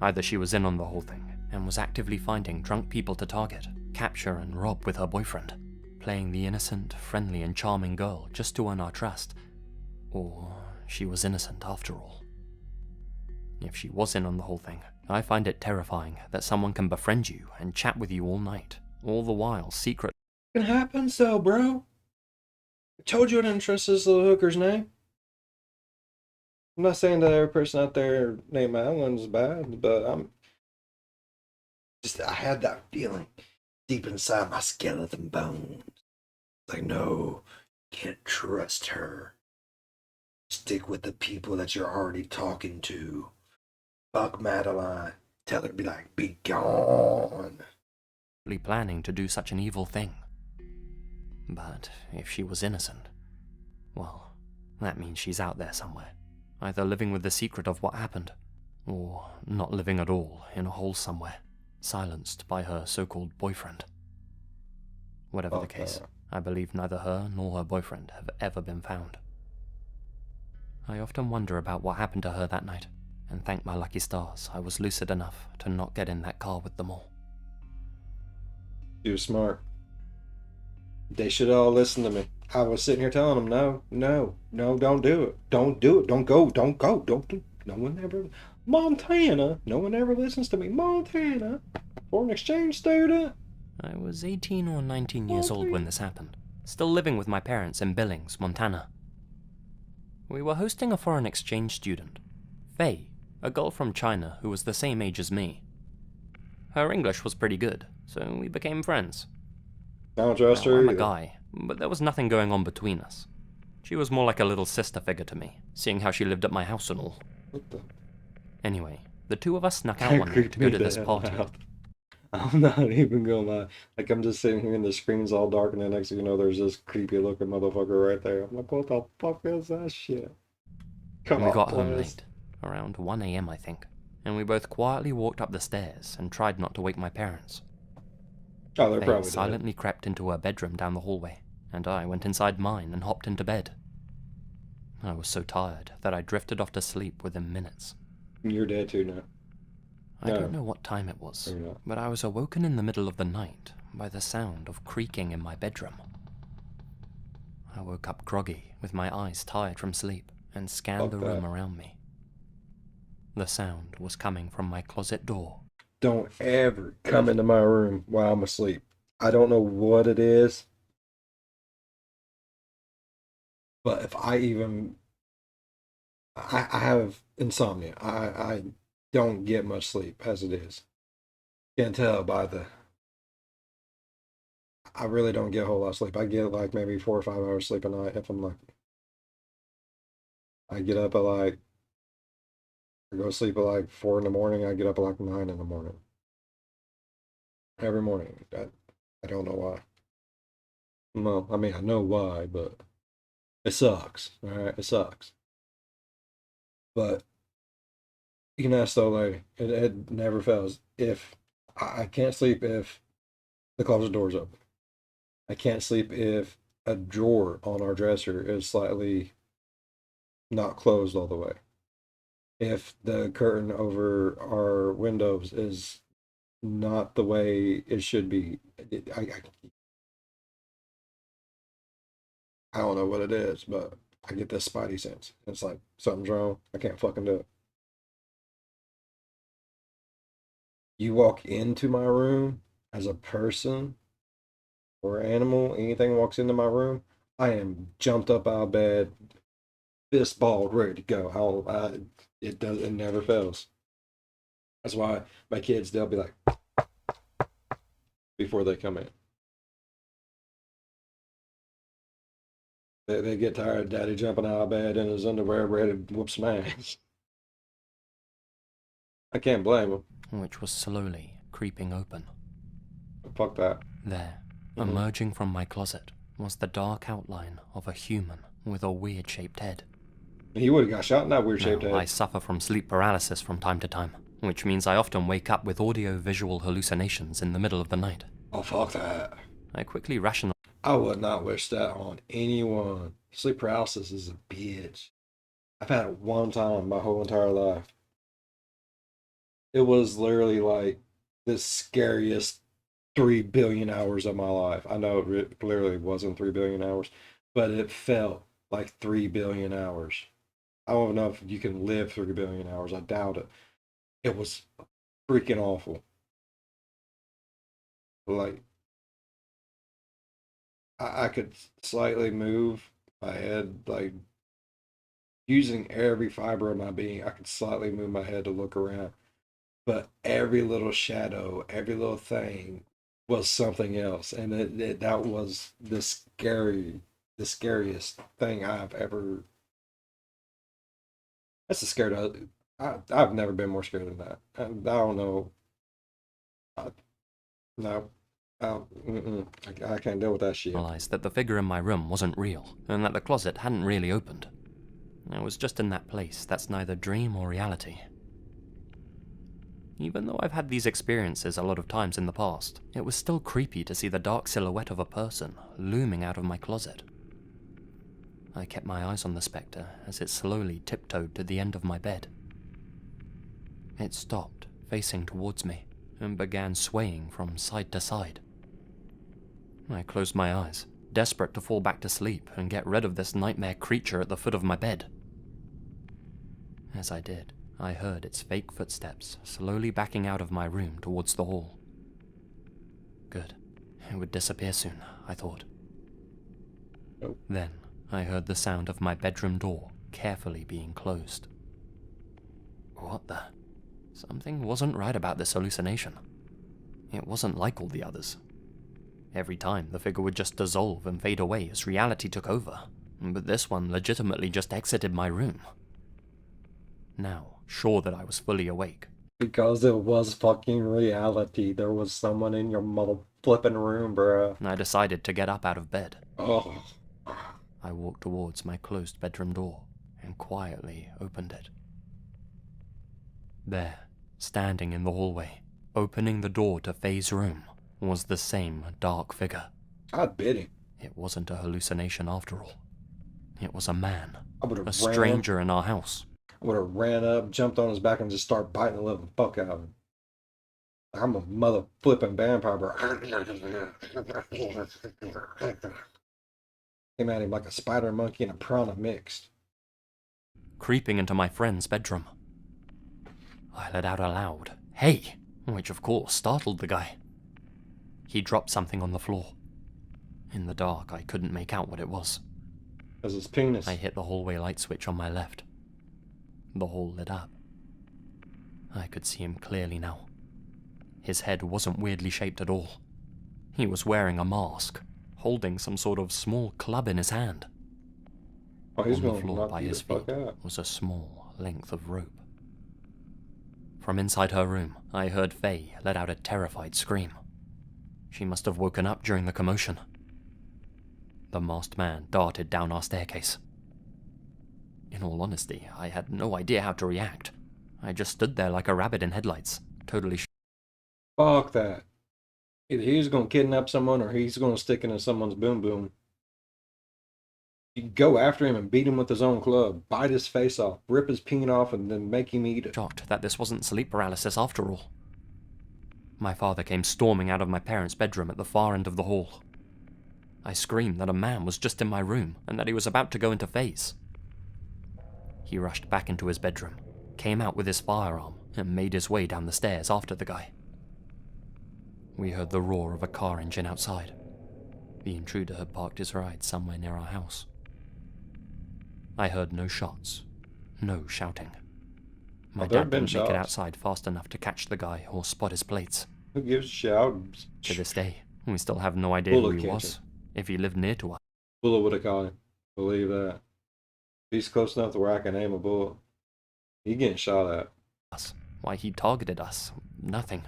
Either she was in on the whole thing and was actively finding drunk people to target, capture and rob with her boyfriend, playing the innocent, friendly and charming girl just to earn our trust, or she was innocent after all. If she was in on the whole thing, I find it terrifying that someone can befriend you and chat with you all night, all the while secretly. It happens though, bro. I told you I didn't trust this little hooker's name. I'm not saying that every person out there named Madeline's bad, but I had that feeling deep inside my skeleton bones. Like, no, can't trust her. Stick with the people that you're already talking to. Fuck Madeline. Tell her to be like, be gone. Planning to do such an evil thing. But if she was innocent, well, that means she's out there somewhere, either living with the secret of what happened, or not living at all in a hole somewhere, silenced by her so-called boyfriend. Whatever the case, I believe neither her nor her boyfriend have ever been found. I often wonder about what happened to her that night, and thank my lucky stars I was lucid enough to not get in that car with them all. You were smart. They should all listen to me. I was sitting here telling them, no, don't do it. Don't do it. Don't go. Don't do. No one ever. Montana. No one ever listens to me. Montana. For an exchange student. I was 18 or 19 years old when this happened, still living with my parents in Billings, Montana. We were hosting a foreign exchange student, Faye, a girl from China who was the same age as me. Her English was pretty good, so we became friends. I don't trust her I'm either. a guy, but there was nothing going on between us. She was more like a little sister figure to me, seeing how she lived at my house and all. What the? Anyway, the 2 of us snuck out one night to go to this party. I'm not even gonna lie. Like, I'm just sitting here and the screen's all dark, and then next thing you know, there's this creepy looking motherfucker right there. I'm like, what the fuck is that shit? Come We on, got home boys. late, around 1 a.m. I think, and we both quietly walked up the stairs and tried not to wake my parents. Oh, they're They probably silently crept into her bedroom down the hallway, and I went inside mine and hopped into bed. I was so tired that I drifted off to sleep within minutes. dead. You're dead too now. I don't know what time it was, Maybe not. but I was awoken in the middle of the night by the sound of creaking in my bedroom. I woke up groggy, with my eyes tired from sleep, and scanned Fuck the room that. around me. The sound was coming from my closet door. don't ever come into my room while I'm asleep. I don't know what it is, but if I even I have insomnia. I don't get much sleep as it is. Can't tell by the I really don't get a whole lot of sleep. I get like maybe 4 or 5 hours sleep a night if I'm lucky. I get up at like I go to sleep at like 4 in the morning. I get up at like 9 in the morning. Every morning. I don't know why. Well, I mean I know why, but it sucks. Alright, it sucks. But you can ask the old lady. It never fails. If I can't sleep if the closet door's open. I can't sleep if a drawer on our dresser is slightly not closed all the way. If the curtain over our windows is not the way it should be, I don't know what it is, but I get this spidey sense. It's like something's wrong. I can't fucking do it. You walk into my room as a person or animal, anything walks into my room, I am jumped up out of bed, fist balled, ready to go. It never fails. That's why my kids, they'll be like before they come in. They get tired of daddy jumping out of bed in his underwear, ready to whoop some ass. I can't blame them. Which was slowly creeping open. Fuck that. There, emerging from my closet, was the dark outline of a human with a weird-shaped head. He would have got shot in that weird shaped head. I suffer from sleep paralysis from time to time, which means I often wake up with audio-visual hallucinations in the middle of the night. Oh, fuck that. I quickly rationalized. I would not wish that on anyone. Sleep paralysis is a bitch. I've had it one time my whole entire life. It was literally like the scariest 3 billion hours of my life. I know it clearly wasn't 3 billion hours, but it felt like 3 billion hours. I don't know if you can live 3 billion hours. I doubt it. It was freaking awful. Like, I could slightly move my head, like using every fiber of my being. I could slightly move my head to look around, but every little shadow, every little thing was something else, and that was the scariest thing I've ever. That's the scared. I've never been more scared than that. I don't know. No, I can't deal with that shit. Realized that the figure in my room wasn't real, and that the closet hadn't really opened. I was just in that place that's neither dream or reality. Even though I've had these experiences a lot of times in the past, it was still creepy to see the dark silhouette of a person looming out of my closet. I kept my eyes on the spectre as it slowly tiptoed to the end of my bed. It stopped, facing towards me, and began swaying from side to side. I closed my eyes, desperate to fall back to sleep and get rid of this nightmare creature at the foot of my bed. As I did, I heard its fake footsteps slowly backing out of my room towards the hall. Good. It would disappear soon, I thought. Nope. Then, I heard the sound of my bedroom door carefully being closed. What the? Something wasn't right about this hallucination. It wasn't like all the others. Every time, the figure would just dissolve and fade away as reality took over, but this one legitimately just exited my room. Now, sure that I was fully awake. Because it was fucking reality. There was someone in your mother flipping room, bruh. I decided to get up out of bed. Oh. I walked towards my closed bedroom door and quietly opened it. There, standing in the hallway, opening the door to Faye's room, was the same dark figure. I'd bid him. It wasn't a hallucination after all. It was a man, a stranger stranger in our house. I would have ran up, jumped on his back, and just started biting the living fuck out of him. I'm a mother flipping vampire, bro. Came at him like a spider monkey and a piranha mixed. Creeping into my friend's bedroom. I let out a loud, "Hey!" which of course startled the guy. He dropped something on the floor. In the dark, I couldn't make out what it was. That's his penis. I hit the hallway light switch on my left. The hall lit up. I could see him clearly now. His head wasn't weirdly shaped at all. He was wearing a mask, holding some sort of small club in his hand. Oh, he's On the gonna floor knock by you his the fuck feet out. was a small length of rope. From inside her room, I heard Faye let out a terrified scream. She must have woken up during the commotion. The masked man darted down our staircase. In all honesty, I had no idea how to react. I just stood there like a rabbit in headlights, totally Fuck that. Either he's gonna kidnap someone or he's gonna stick into someone's boom boom. You go after him and beat him with his own club, bite his face off, rip his peen off, and then make him eat it. shocked that this wasn't sleep paralysis after all. My father came storming out of my parents' bedroom at the far end of the hall. I screamed that a man was just in my room and that he was about to go into phase. He rushed back into his bedroom, came out with his firearm, and made his way down the stairs after the guy. We heard the roar of a car engine outside. The intruder had parked his ride somewhere near our house. I heard no shots, no shouting. My There have dad been didn't make it shots. outside fast enough to catch the guy or spot his plates. Who gives a shit? I would- To this day, we still have no idea Bullet who he was, catcher. if he lived near to Bullet would have caught him. Believe that. He's close enough to where I can aim a bullet. He getting shot at. us. Why he targeted us, nothing.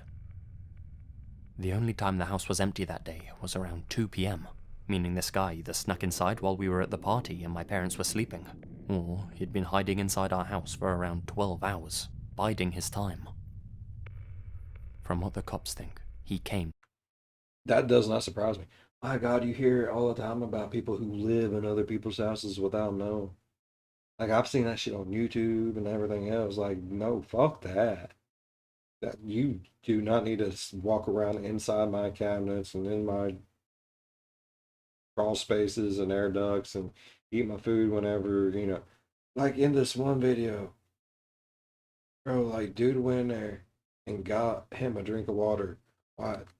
The only time the house was empty that day was around 2 p.m, meaning this guy either snuck inside while we were at the party and my parents were sleeping, or he'd been hiding inside our house for around 12 hours, biding his time. From what the cops think, he came That does not surprise me. My God, you hear all the time about people who live in other people's houses without knowing. Like, I've seen that shit on YouTube and everything else. Like, no, fuck that. That you do not need to walk around inside my cabinets and in my crawl spaces and air ducts and eat my food whenever, you know. Like in this one video, bro, like dude went in there and got him a drink of water.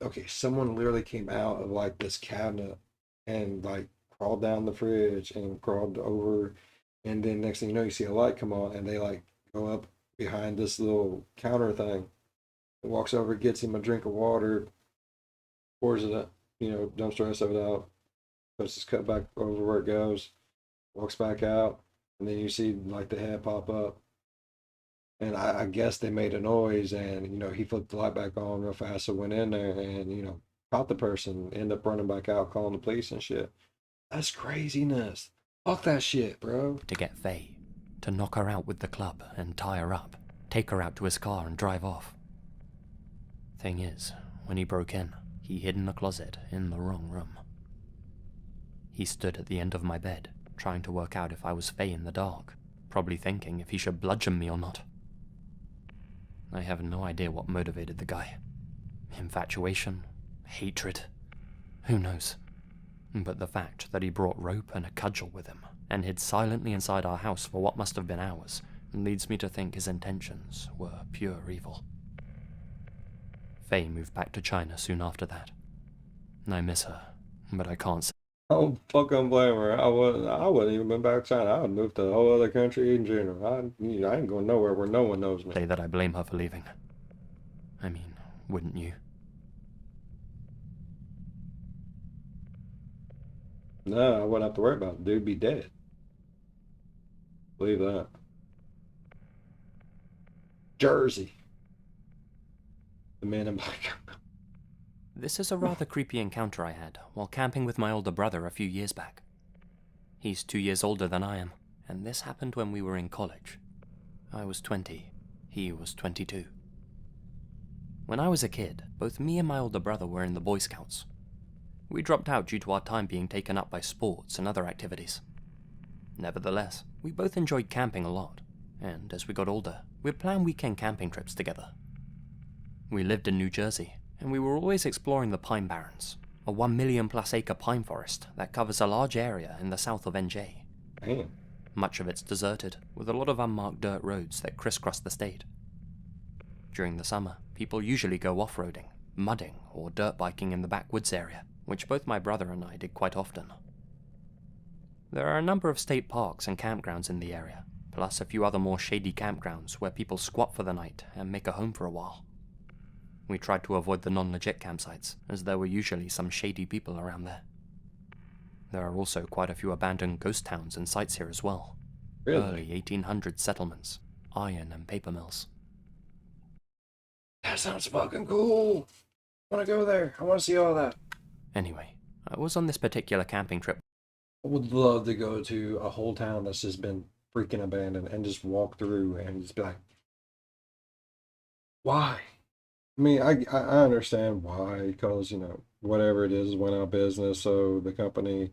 Okay, someone literally came out of like this cabinet and like crawled down the fridge and crawled over, and then next thing you know, you see a light come on and they like go up behind this little counter thing. Walks over, gets him a drink of water, pours it up, you know, dumps the rest of it out, puts his cup back over where it goes, walks back out, and then you see like the head pop up. And I guess they made a noise, and you know he flipped the light back on real fast, so went in there and you know caught the person, ended up running back out, calling the police and shit. That's craziness. Fuck that shit, bro. to get Faye, to knock her out with the club and tie her up, take her out to his car and drive off. Thing is, when he broke in, he hid in the closet in the wrong room. He stood at the end of my bed, trying to work out if I was Faye in the dark, probably thinking if he should bludgeon me or not. I have no idea what motivated the guy. Infatuation? Hatred? Who knows? But the fact that he brought rope and a cudgel with him, and hid silently inside our house for what must have been hours, leads me to think his intentions were pure evil. Faye moved back to China soon after that. I miss her, but I can't I don't fucking blame her. I wouldn't even been back to China. I would move to a whole other country in general. I ain't going nowhere where no one knows me. say that I blame her for leaving. I mean, wouldn't you? No, I wouldn't have to worry about it. Dude be dead. Believe that. Jersey. The man in black. This is a rather creepy encounter I had while camping with my older brother a few years back. He's 2 years older than I am, and this happened when we were in college. I was 20, he was 22. When I was a kid, both me and my older brother were in the Boy Scouts. We dropped out due to our time being taken up by sports and other activities. Nevertheless, we both enjoyed camping a lot, and as we got older, we'd plan weekend camping trips together. We lived in New Jersey, and we were always exploring the Pine Barrens, a 1 million plus acre pine forest that covers a large area in the south of NJ. Damn. Much of it's deserted, with a lot of unmarked dirt roads that crisscross the state. During the summer, people usually go off-roading, mudding, or dirt biking in the backwoods area, which both my brother and I did quite often. There are a number of state parks and campgrounds in the area, plus a few other more shady campgrounds where people squat for the night and make a home for a while. We tried to avoid the non-legit campsites, as there were usually some shady people around there. There are also quite a few abandoned ghost towns and sites here as well. Really? Early 1800 settlements, iron and paper mills. That sounds fucking cool. I want to go there. I want to see all that. Anyway, I was on this particular camping trip. I would love to go to a whole town that's just been freaking abandoned and just walk through and just be like, why? I mean, I understand why, because, you know, whatever it is went out of business, so the company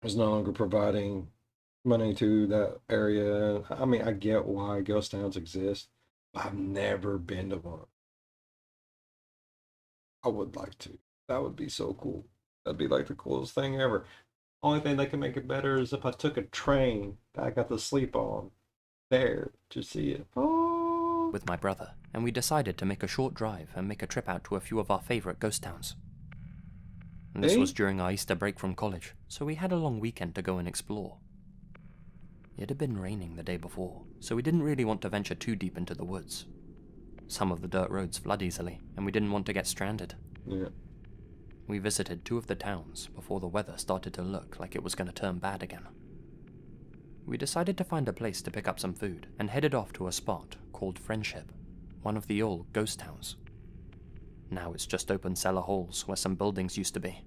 is no longer providing money to that area. I mean, I get why ghost towns exist. I've never been to one. I would like to. That would be so cool. That'd be like the coolest thing ever. Only thing that can make it better is if I took a train that I got to sleep on there to see it. Oh. With my brother, and we decided to make a short drive and make a trip out to a few of our favorite ghost towns. This Hey? was during our Easter break from college, so we had a long weekend to go and explore. It had been raining the day before, so we didn't really want to venture too deep into the woods. Some of the dirt roads flood easily, and we didn't want to get stranded. Yeah. We visited 2 of the towns before the weather started to look like it was going to turn bad again. We decided to find a place to pick up some food and headed off to a spot called Friendship, one of the old ghost towns. Now it's just open cellar holes where some buildings used to be.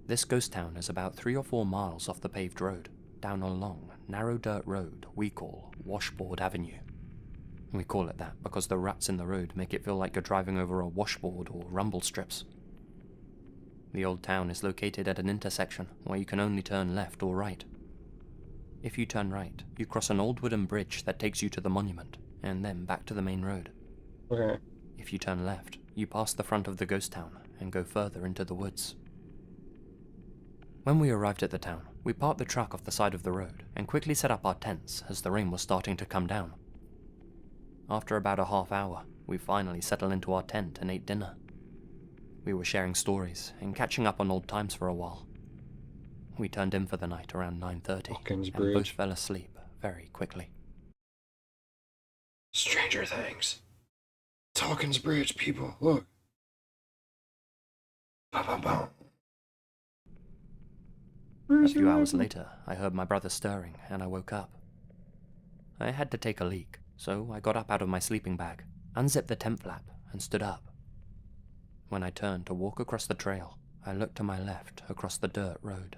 This ghost town is about 3 or 4 miles off the paved road, down a long, narrow dirt road we call Washboard Avenue. We call it that because the ruts in the road make it feel like you're driving over a washboard or rumble strips. The old town is located at an intersection where you can only turn left or right. If you turn right, you cross an old wooden bridge that takes you to the monument, and then back to the main road. Okay. If you turn left, you pass the front of the ghost town and go further into the woods. When we arrived at the town, we parked the truck off the side of the road and quickly set up our tents as the rain was starting to come down. After about a half hour, we finally settled into our tent and ate dinner. We were sharing stories and catching up on old times for a while. We turned in for the night around 9:30 Hawkins and both Bridge. fell asleep very quickly. Stranger Things. Hawkins Bridge, people. Look. Bum, bum, bum. A few hours later, I heard my brother stirring and I woke up. I had to take a leak, so I got up out of my sleeping bag, unzipped the tent flap, and stood up. When I turned to walk across the trail, I looked to my left across the dirt road.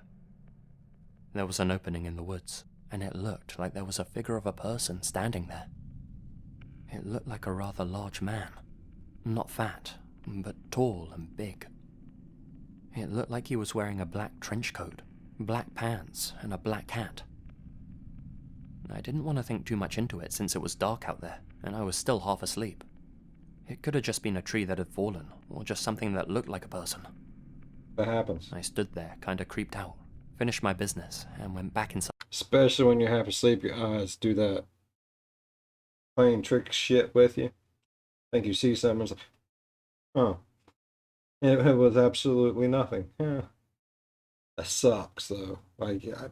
There was an opening in the woods, and it looked like there was a figure of a person standing there. It looked like a rather large man. Not fat, but tall and big. It looked like he was wearing a black trench coat, black pants, and a black hat. I didn't want to think too much into it since it was dark out there, and I was still half asleep. It could have just been a tree that had fallen, or just something that looked like a person. That happens. I stood there, kinda creeped out, finished my business, and went back inside. Especially when you're half asleep, your eyes do that playing trick shit with you. Think you see something, it's like, oh. It was absolutely nothing. Yeah. That sucks, though. Like, I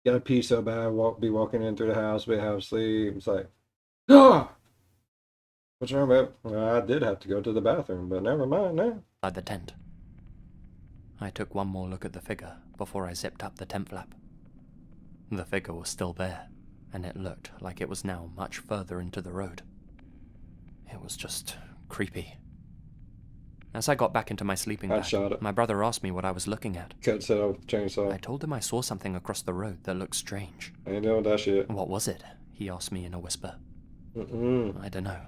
gotta pee so bad, be walking in through the house, be half asleep. It's like, ah! What's wrong, babe? Well, I did have to go to the bathroom, but never mind now. the tent. I took one more look at the figure before I zipped up the tent flap. The figure was still there, and it looked like it was now much further into the road. It was just creepy. As I got back into my sleeping I bag, shot it. my brother asked me what I was looking at. Cut set off with the chainsaw. I told him I saw something across the road that looked strange. Ain't doing that shit. What was it? He asked me in a whisper. Mm-mm. I don't know.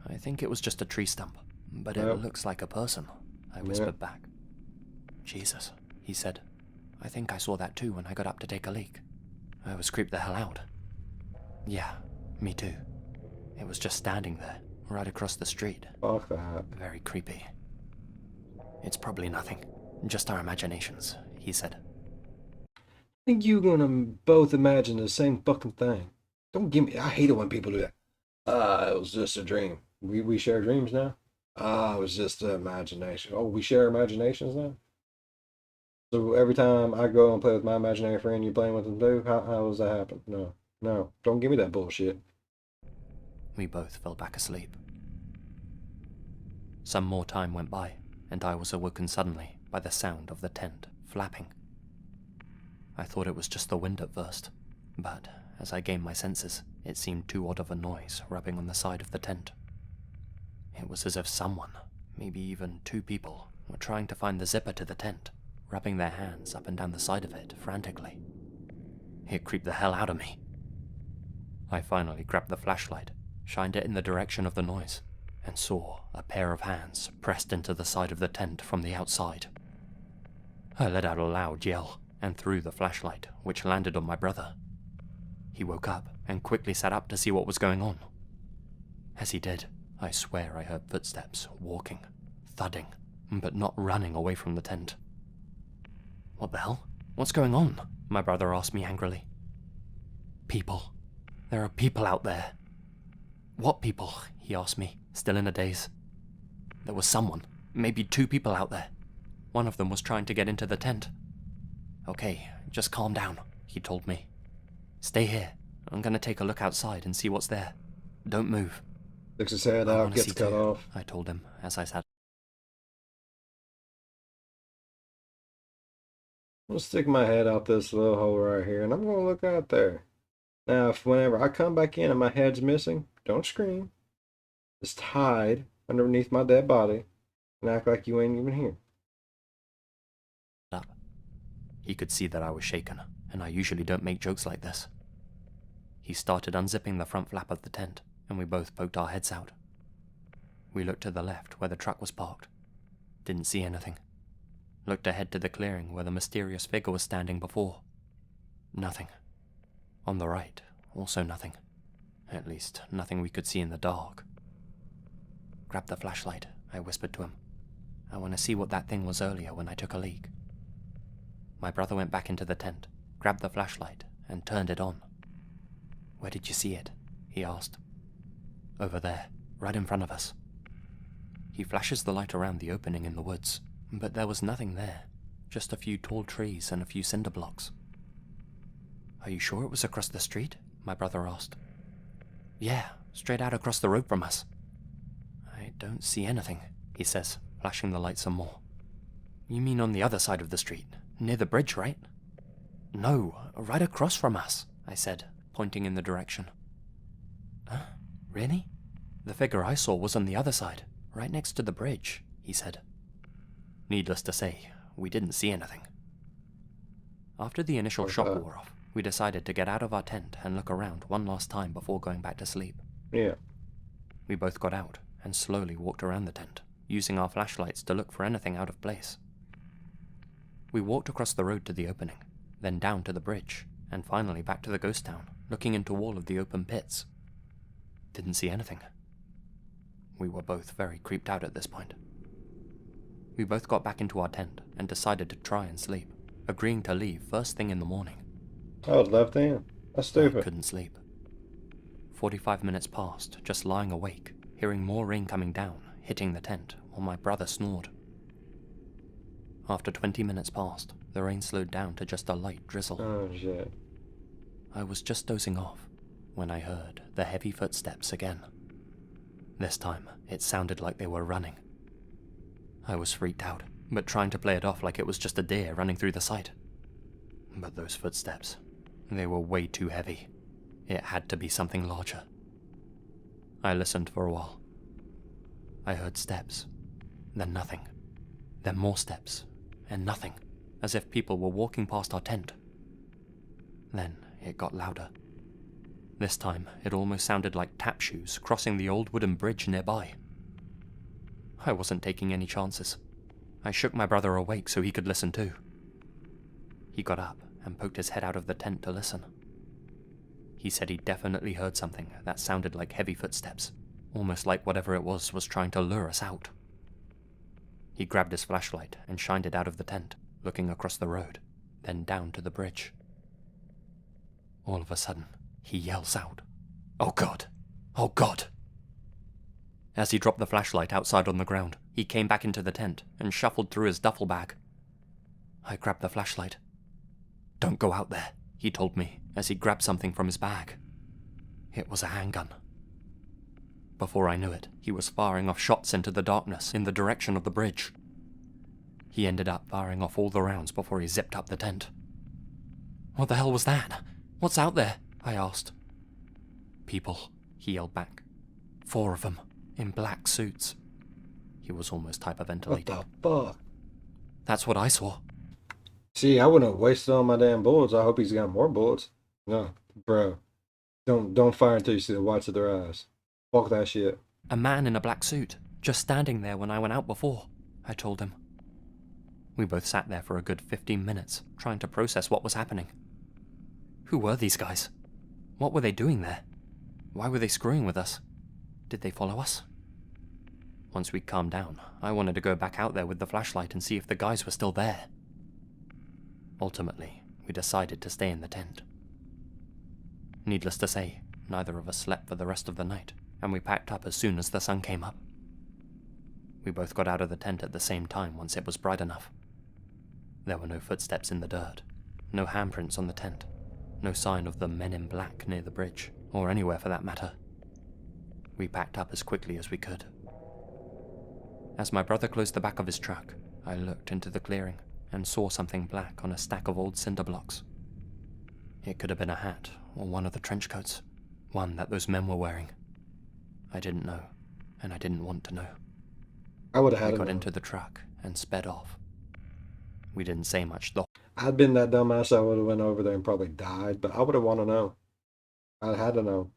I think it was just a tree stump, but it Yep. looks like a person, I whispered back. Jesus, he said. I think I saw that too when I got up to take a leak. I was creeped the hell out. Yeah, me too. It was just standing there, right across the street. Fuck that. Very creepy. It's probably nothing. Just our imaginations, he said. I think you gonna both imagine the same fucking thing. Don't give me. I hate it when people do that. It was just a dream. We share dreams now? It was just an imagination. Oh, we share imaginations now? So every time I go and play with my imaginary friend, you playing with them too? How does that happen? No. No. Don't give me that bullshit. We both fell back asleep. Some more time went by, and I was awoken suddenly by the sound of the tent flapping. I thought it was just the wind at first, but as I gained my senses, it seemed too odd of a noise rubbing on the side of the tent. It was as if someone, maybe even two people, were trying to find the zipper to the tent, rubbing their hands up and down the side of it frantically. It creeped the hell out of me. I finally grabbed the flashlight, shined it in the direction of the noise, and saw a pair of hands pressed into the side of the tent from the outside. I let out a loud yell and threw the flashlight, which landed on my brother. He woke up and quickly sat up to see what was going on. As he did, I swear I heard footsteps walking, thudding, but not running away from the tent. What the hell? What's going on? My brother asked me angrily. People. There are people out there. What people? He asked me, still in a daze. There was someone, maybe two people out there. One of them was trying to get into the tent. Okay, just calm down, he told me. Stay here. I'm gonna take a look outside and see what's there. Don't move. Sticks his head I out, wanna gets see cut too, off. I told him as I sat. I'm gonna stick my head out this little hole right here, and I'm gonna look out there. Now, if whenever I come back in and my head's missing, don't scream. Just hide underneath my dead body and act like you ain't even here. Up. He could see that I was shaken, and I usually don't make jokes like this. He started unzipping the front flap of the tent, and we both poked our heads out. We looked to the left where the truck was parked. Didn't see anything. Looked ahead to the clearing where the mysterious figure was standing before. Nothing. On the right, also nothing. At least, nothing we could see in the dark. Grab the flashlight, I whispered to him. I want to see what that thing was earlier when I took a leak. My brother went back into the tent, grabbed the flashlight, and turned it on. Where did you see it? He asked. Over there, right in front of us. He flashes the light around the opening in the woods, but there was nothing there, just a few tall trees and a few cinder blocks. Are you sure it was across the street? My brother asked. Yeah, straight out across the road from us. I don't see anything, he says, flashing the light some more. You mean on the other side of the street, near the bridge, right? No, right across from us, I said, pointing in the direction. Huh? Really? The figure I saw was on the other side, right next to the bridge, he said. Needless to say, we didn't see anything. After the initial shock wore off, we decided to get out of our tent and look around one last time before going back to sleep. Yeah. We both got out and slowly walked around the tent, using our flashlights to look for anything out of place. We walked across the road to the opening, then down to the bridge, and finally back to the ghost town, looking into all of the open pits. Didn't see anything. We were both very creeped out at this point. We both got back into our tent and decided to try and sleep, agreeing to leave first thing in the morning. I was left in. That's I stupid. couldn't sleep. 45 minutes passed, just lying awake, hearing more rain coming down, hitting the tent, while my brother snored. After 20 minutes passed, the rain slowed down to just a light drizzle. Oh, shit. I was just dozing off when I heard the heavy footsteps again. This time, it sounded like they were running. I was freaked out, but trying to play it off like it was just a deer running through the site. But those footsteps, they were way too heavy. It had to be something larger. I listened for a while. I heard steps, then nothing, then more steps, and nothing, as if people were walking past our tent. Then it got louder. This time, it almost sounded like tap shoes crossing the old wooden bridge nearby. I wasn't taking any chances. I shook my brother awake so he could listen too. He got up and poked his head out of the tent to listen. He said he definitely heard something that sounded like heavy footsteps, almost like whatever it was trying to lure us out. He grabbed his flashlight and shined it out of the tent, looking across the road, then down to the bridge. All of a sudden, he yells out, "Oh God!" Oh God! As he dropped the flashlight outside on the ground, he came back into the tent and shuffled through his duffel bag. I grabbed the flashlight. Don't go out there, he told me as he grabbed something from his bag. It was a handgun. Before I knew it, he was firing off shots into the darkness in the direction of the bridge. He ended up firing off all the rounds before he zipped up the tent. What the hell was that? What's out there? I asked. People, he yelled back. 4 of them, in black suits. He was almost hyperventilating. What the fuck? That's what I saw. See, I wouldn't have wasted all my damn bullets. I hope he's got more bullets. No, bro. Don't fire until you see the whites of their eyes. Fuck that shit. A man in a black suit, just standing there when I went out before, I told him. We both sat there for a good 15 minutes, trying to process what was happening. Who were these guys? What were they doing there? Why were they screwing with us? Did they follow us? Once we'd calmed down, I wanted to go back out there with the flashlight and see if the guys were still there. Ultimately, we decided to stay in the tent. Needless to say, neither of us slept for the rest of the night, and we packed up as soon as the sun came up. We both got out of the tent at the same time once it was bright enough. There were no footsteps in the dirt, no handprints on the tent, no sign of the men in black near the bridge, or anywhere for that matter. We packed up as quickly as we could. As my brother closed the back of his truck, I looked into the clearing and saw something black on a stack of old cinder blocks. It could have been a hat or one of the trench coats, one that those men were wearing. I didn't know, and I didn't want to know. I would have had I it. got into the truck and sped off. We didn't say much though. I'd been that dumbass, I would have went over there and probably died, but I would have want to know. I had to know.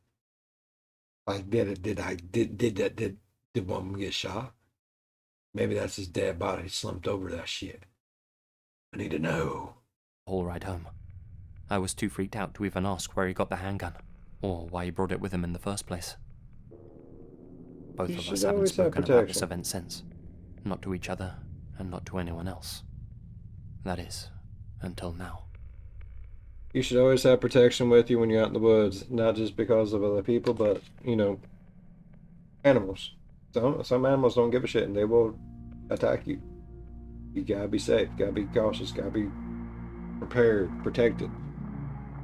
Like, did one of them get shot? Maybe that's his dead body slumped over that shit. I need to know. Whole ride home. I was too freaked out to even ask where he got the handgun, or why he brought it with him in the first place. Both You of should us haven't always have spoken about this protection. event since. Not to each other, and not to anyone else. That is, until now. You should always have protection with you when you're out in the woods, not just because of other people, but, animals. Some animals don't give a shit and they will attack you. You gotta be safe, gotta be cautious, gotta be prepared, protected.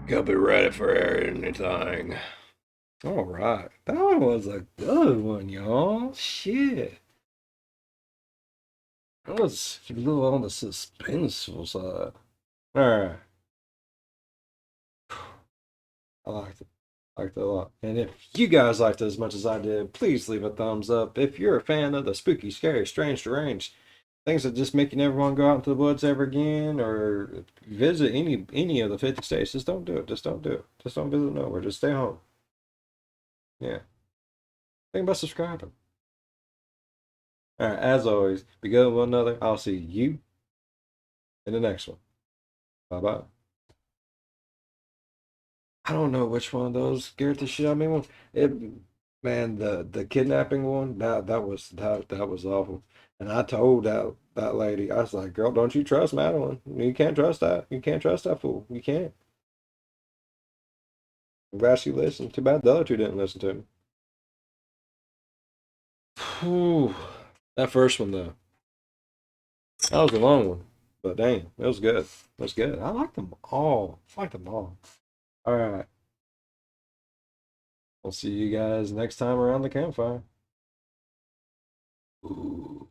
Gotta be ready for anything. All right, that one was a good one, y'all. Shit. That was a little on the suspenseful side. All right. I liked it. Liked it a lot. And if you guys liked it as much as I did, please leave a thumbs up. If you're a fan of the spooky, scary, strange, deranged things that just make you never want to go out into the woods ever again, or visit any of the 50 states, just don't do it. Just don't do it. Just don't visit nowhere. Just stay home. Yeah. Think about subscribing. All right. As always, be good with one another. I'll see you in the next one. Bye bye. I don't know which one of those scared the shit out of me. Man, the kidnapping one, that was awful. And I told that lady, I was like, girl, don't you trust Madeline? You can't trust that. You can't trust that fool. You can't. I'm glad she listened. Too bad the other two didn't listen to me. Whew. That first one though, that was a long one, but dang, it was good. It was good. I like them all. I like them all. All right. We'll see you guys next time around the campfire. Ooh.